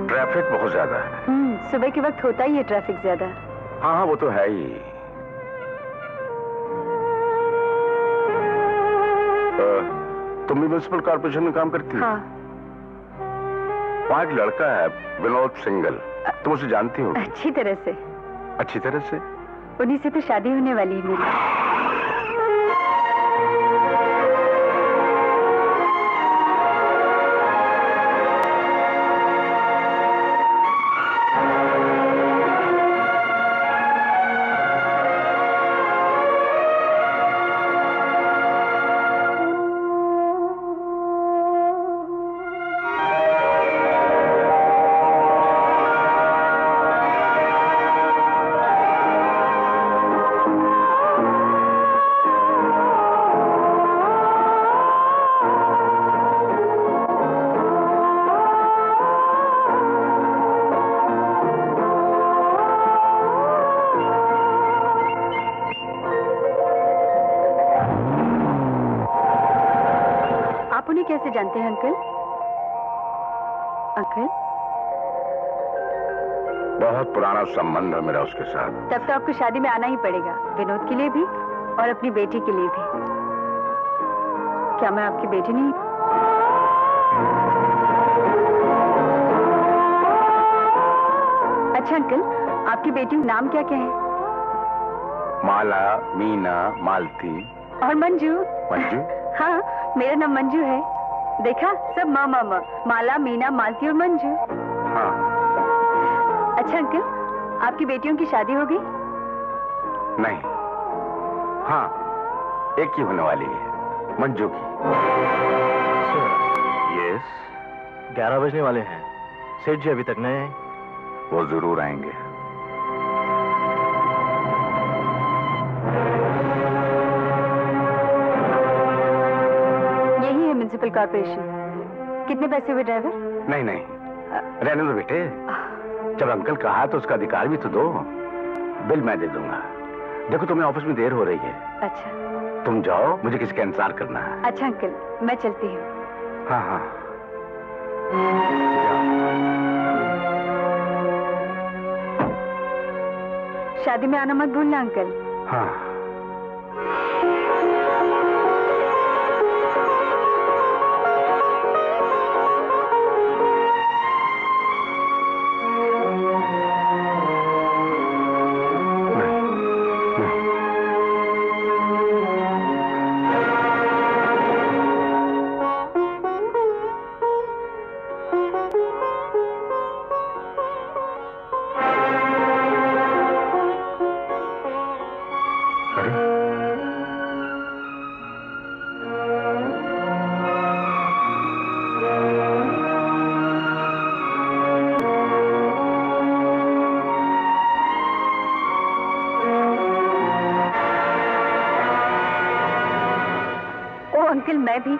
ट्रैफिक बहुत ज्यादा है। सुबह के वक्त होता ही है ट्रैफिक ज्यादा। हाँ हाँ, वो तो है ही। तुम भी म्युनिसिपल कॉर्पोरेशन में काम करती हो? हाँ। वहाँ एक लड़का है विनोद सिंगल, तुम उसे जानती हो? अच्छी तरह से। अच्छी तरह से? उन्हीं से तो शादी होने वाली है मेरी। कैसे जानते हैं अंकल? अंकल? बहुत पुराना संबंध है मेरा उसके साथ। तब तो आपको शादी में आना ही पड़ेगा, विनोद के लिए भी और अपनी बेटी के लिए भी। क्या मैं आपकी बेटी नहीं? अच्छा अंकल, आपकी बेटी का नाम क्या क्या है? माला, मीना, मालती और मंजू। मंजू? हाँ, मेरा नाम मंजू है। देखा, सब मामा मामा, माला, मीना, मालती और मंजू। हाँ। अच्छा अंकल, आपकी बेटियों की शादी हो गई? नहीं। हाँ, एक ही होने वाली है, मंजू की। यस। 11 बजने वाले हैं, सेठ जी अभी तक नहीं आए। वो जरूर आएंगे। यही है म्युनिसिपल कॉर्पोरेशन। कितने पैसे हुए ड्राइवर? नहीं नहीं, रहने दो बेटे। जब अंकल कहा तो उसका अधिकार भी तो दो। बिल मैं दे दूंगा। देखो तुम्हें ऑफिस में देर हो रही है। अच्छा। तुम जाओ, मुझे किसी का इंतजार करना है। अच्छा अंकल, मैं चलती हूँ। हाँ हाँ। शादी में आना मत भूलना अंकल। हाँ। मैं भी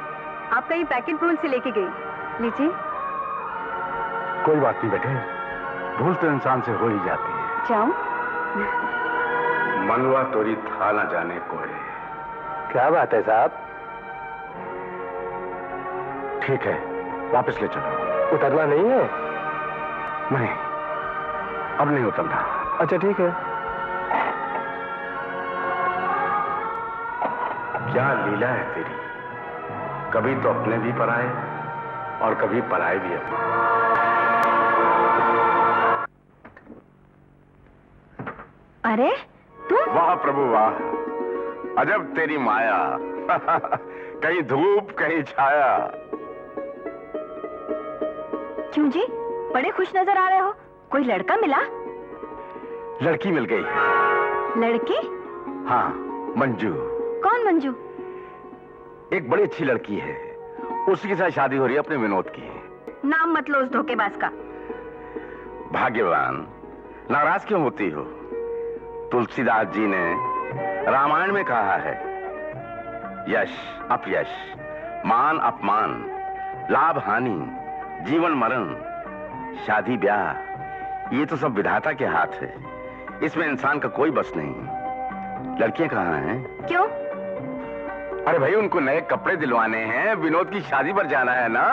आपका ये पैकेट भूल से लेके गई। लीजिए। कोई बात नहीं बेटे, भूल तो इंसान से हो ही जाती है। जाऊं? मनवा तोरी था ना जाने कोई। क्या बात है साहब? ठीक है, वापस ले चलो। उतरना नहीं है? नहीं, अब नहीं उतरना। अच्छा ठीक है। क्या लीला है तेरी, कभी तो अपने भी पराए और कभी पराए भी अपने। अरे तुम? वाह प्रभु वाह, अजब तेरी माया। कहीं धूप कहीं छाया। क्यों जी, बड़े खुश नजर आ रहे हो? कोई लड़का मिला? लड़की मिल गई। लड़की? हाँ, मंजू। कौन मंजू? एक बड़ी अच्छी लड़की है, उसी के साथ शादी हो रही है अपने विनोद की। नाम मत लो उस धोखेबाज का। भाग्यवान, नाराज क्यों होती हो? तुलसीदास जी ने रामायण में कहा है, यश अपयश, मान अपमान, लाभ हानि, जीवन मरण, शादी ब्याह, ये तो सब विधाता के हाथ है। इसमें इंसान का कोई बस नहीं। लड़कियां कहाँ हैं? क्यों? अरे भाई, उनको नए कपड़े दिलवाने हैं, विनोद की शादी पर जाना है ना।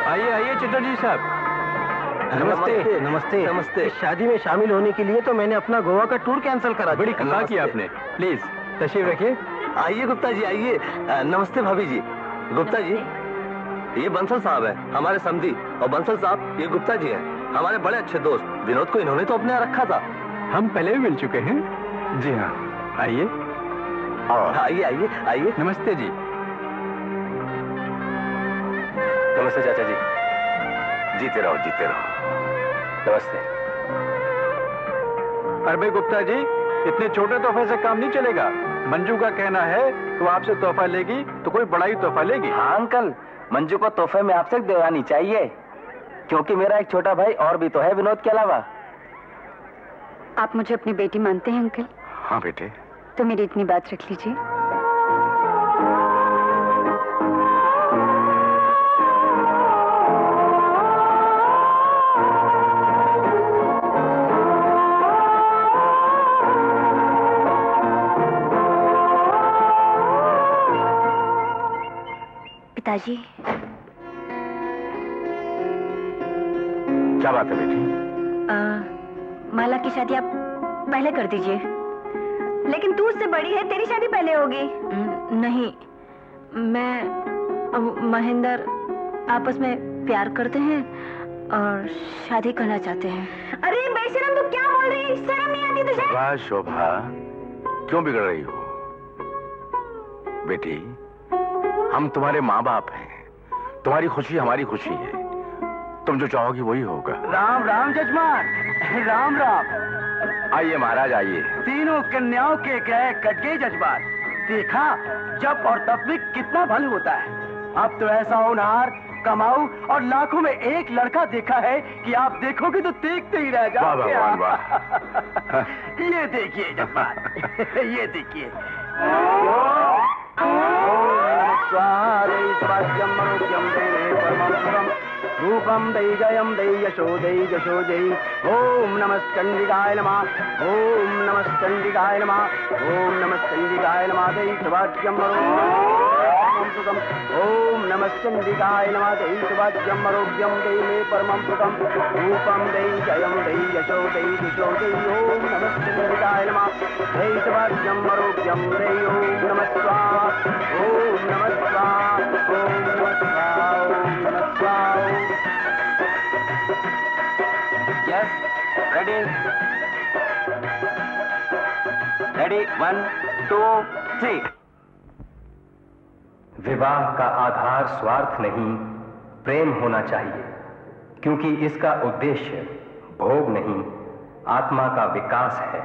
आइए आइए चटर्जी साहब। नमस्ते। नमस्ते। नमस्ते। शादी में शामिल होने के लिए तो मैंने अपना गोवा का टूर कैंसिल करा दिया। बड़ी कमाल की आपने। प्लीज तशरीफ रखिए। आइए गुप्ता जी आइए। नमस्ते भाभी जी। गुप्ता जी, ये बंसल साहब है हमारे समधी, और बंसल साहब ये गुप्ता जी हैं हमारे बड़े अच्छे दोस्त। विनोद को इन्होंने तो अपने यहाँ रखा था। हम पहले भी मिल चुके हैं। जी हाँ, आइए आइए आइए आइए। नमस्ते जी। नमस्ते चाचा जी। जीते रहो जीते रहो। नमस्ते। अरे भाई गुप्ता जी, इतने छोटे तोहफे से काम नहीं चलेगा। मंजू का कहना है कि वो आपसे तोहफा लेगी तो कोई बड़ा ही तोहफा लेगी। हाँ अंकल, मंजू को तोहफे में आपसे दिलानी चाहिए, क्योंकि मेरा एक छोटा भाई और भी तो है विनोद के अलावा। आप मुझे अपनी बेटी मानते हैं अंकल? हाँ बेटे। तो मेरी इतनी बात रख लीजिए। पिताजी। क्या बात है बेटी? माला की शादी आप पहले कर दीजिए। लेकिन तू उससे बड़ी है, तेरी शादी पहले होगी। नहीं, मैं महेंद्र आपस में प्यार करते हैं और शादी करना चाहते हैं। अरे बेशरम, तू क्या बोल रही है? शर्म नहीं आती तुझे? वाह शोभा, क्यों बिगड़ रही हो बेटी? हम तुम्हारे माँ बाप हैं, तुम्हारी खुशी हमारी खुशी है। तुम जो चाहोगी वही होगा। राम राम जजमान। राम राम। आइए महाराज आइए। तीनों कन्याओं के ग्रह कट गए जजमान। देखा जब और तब भी कितना बल होता है। अब तो ऐसा होनहार, कमाऊ और लाखों में एक लड़का देखा है कि आप देखोगे तो देखते ही रह जाओगे। वाह। ये देखिए जजमान, ये देखिए। रूपम दई जयम दई यशो दई जशो जई। ओम नमस्कंडिकाय नमः। ओम नमस्कंडिकाय नमः। ओम नमस्कंडिकाय नमः। दई सुभाग्यम सुखम। ओम नमस्कंडिकाय नमः। दई सुभाग्यम आरोग्यम दई मे परमं सुखम। रूपम दई जयम दई यशो दई जशो दई। ओम नमस्कंडिकाय नमः। दई सुभाग्यम आरोग्यम दई। ओम नमः स्वाहा। ओम नमः स्वाहा। ओम नमः स्वाहा। ओम नमः स्वाहा। Yes, ready ready, 1 2 3। विवाह का आधार स्वार्थ नहीं, प्रेम होना चाहिए, क्योंकि इसका उद्देश्य भोग नहीं, आत्मा का विकास है।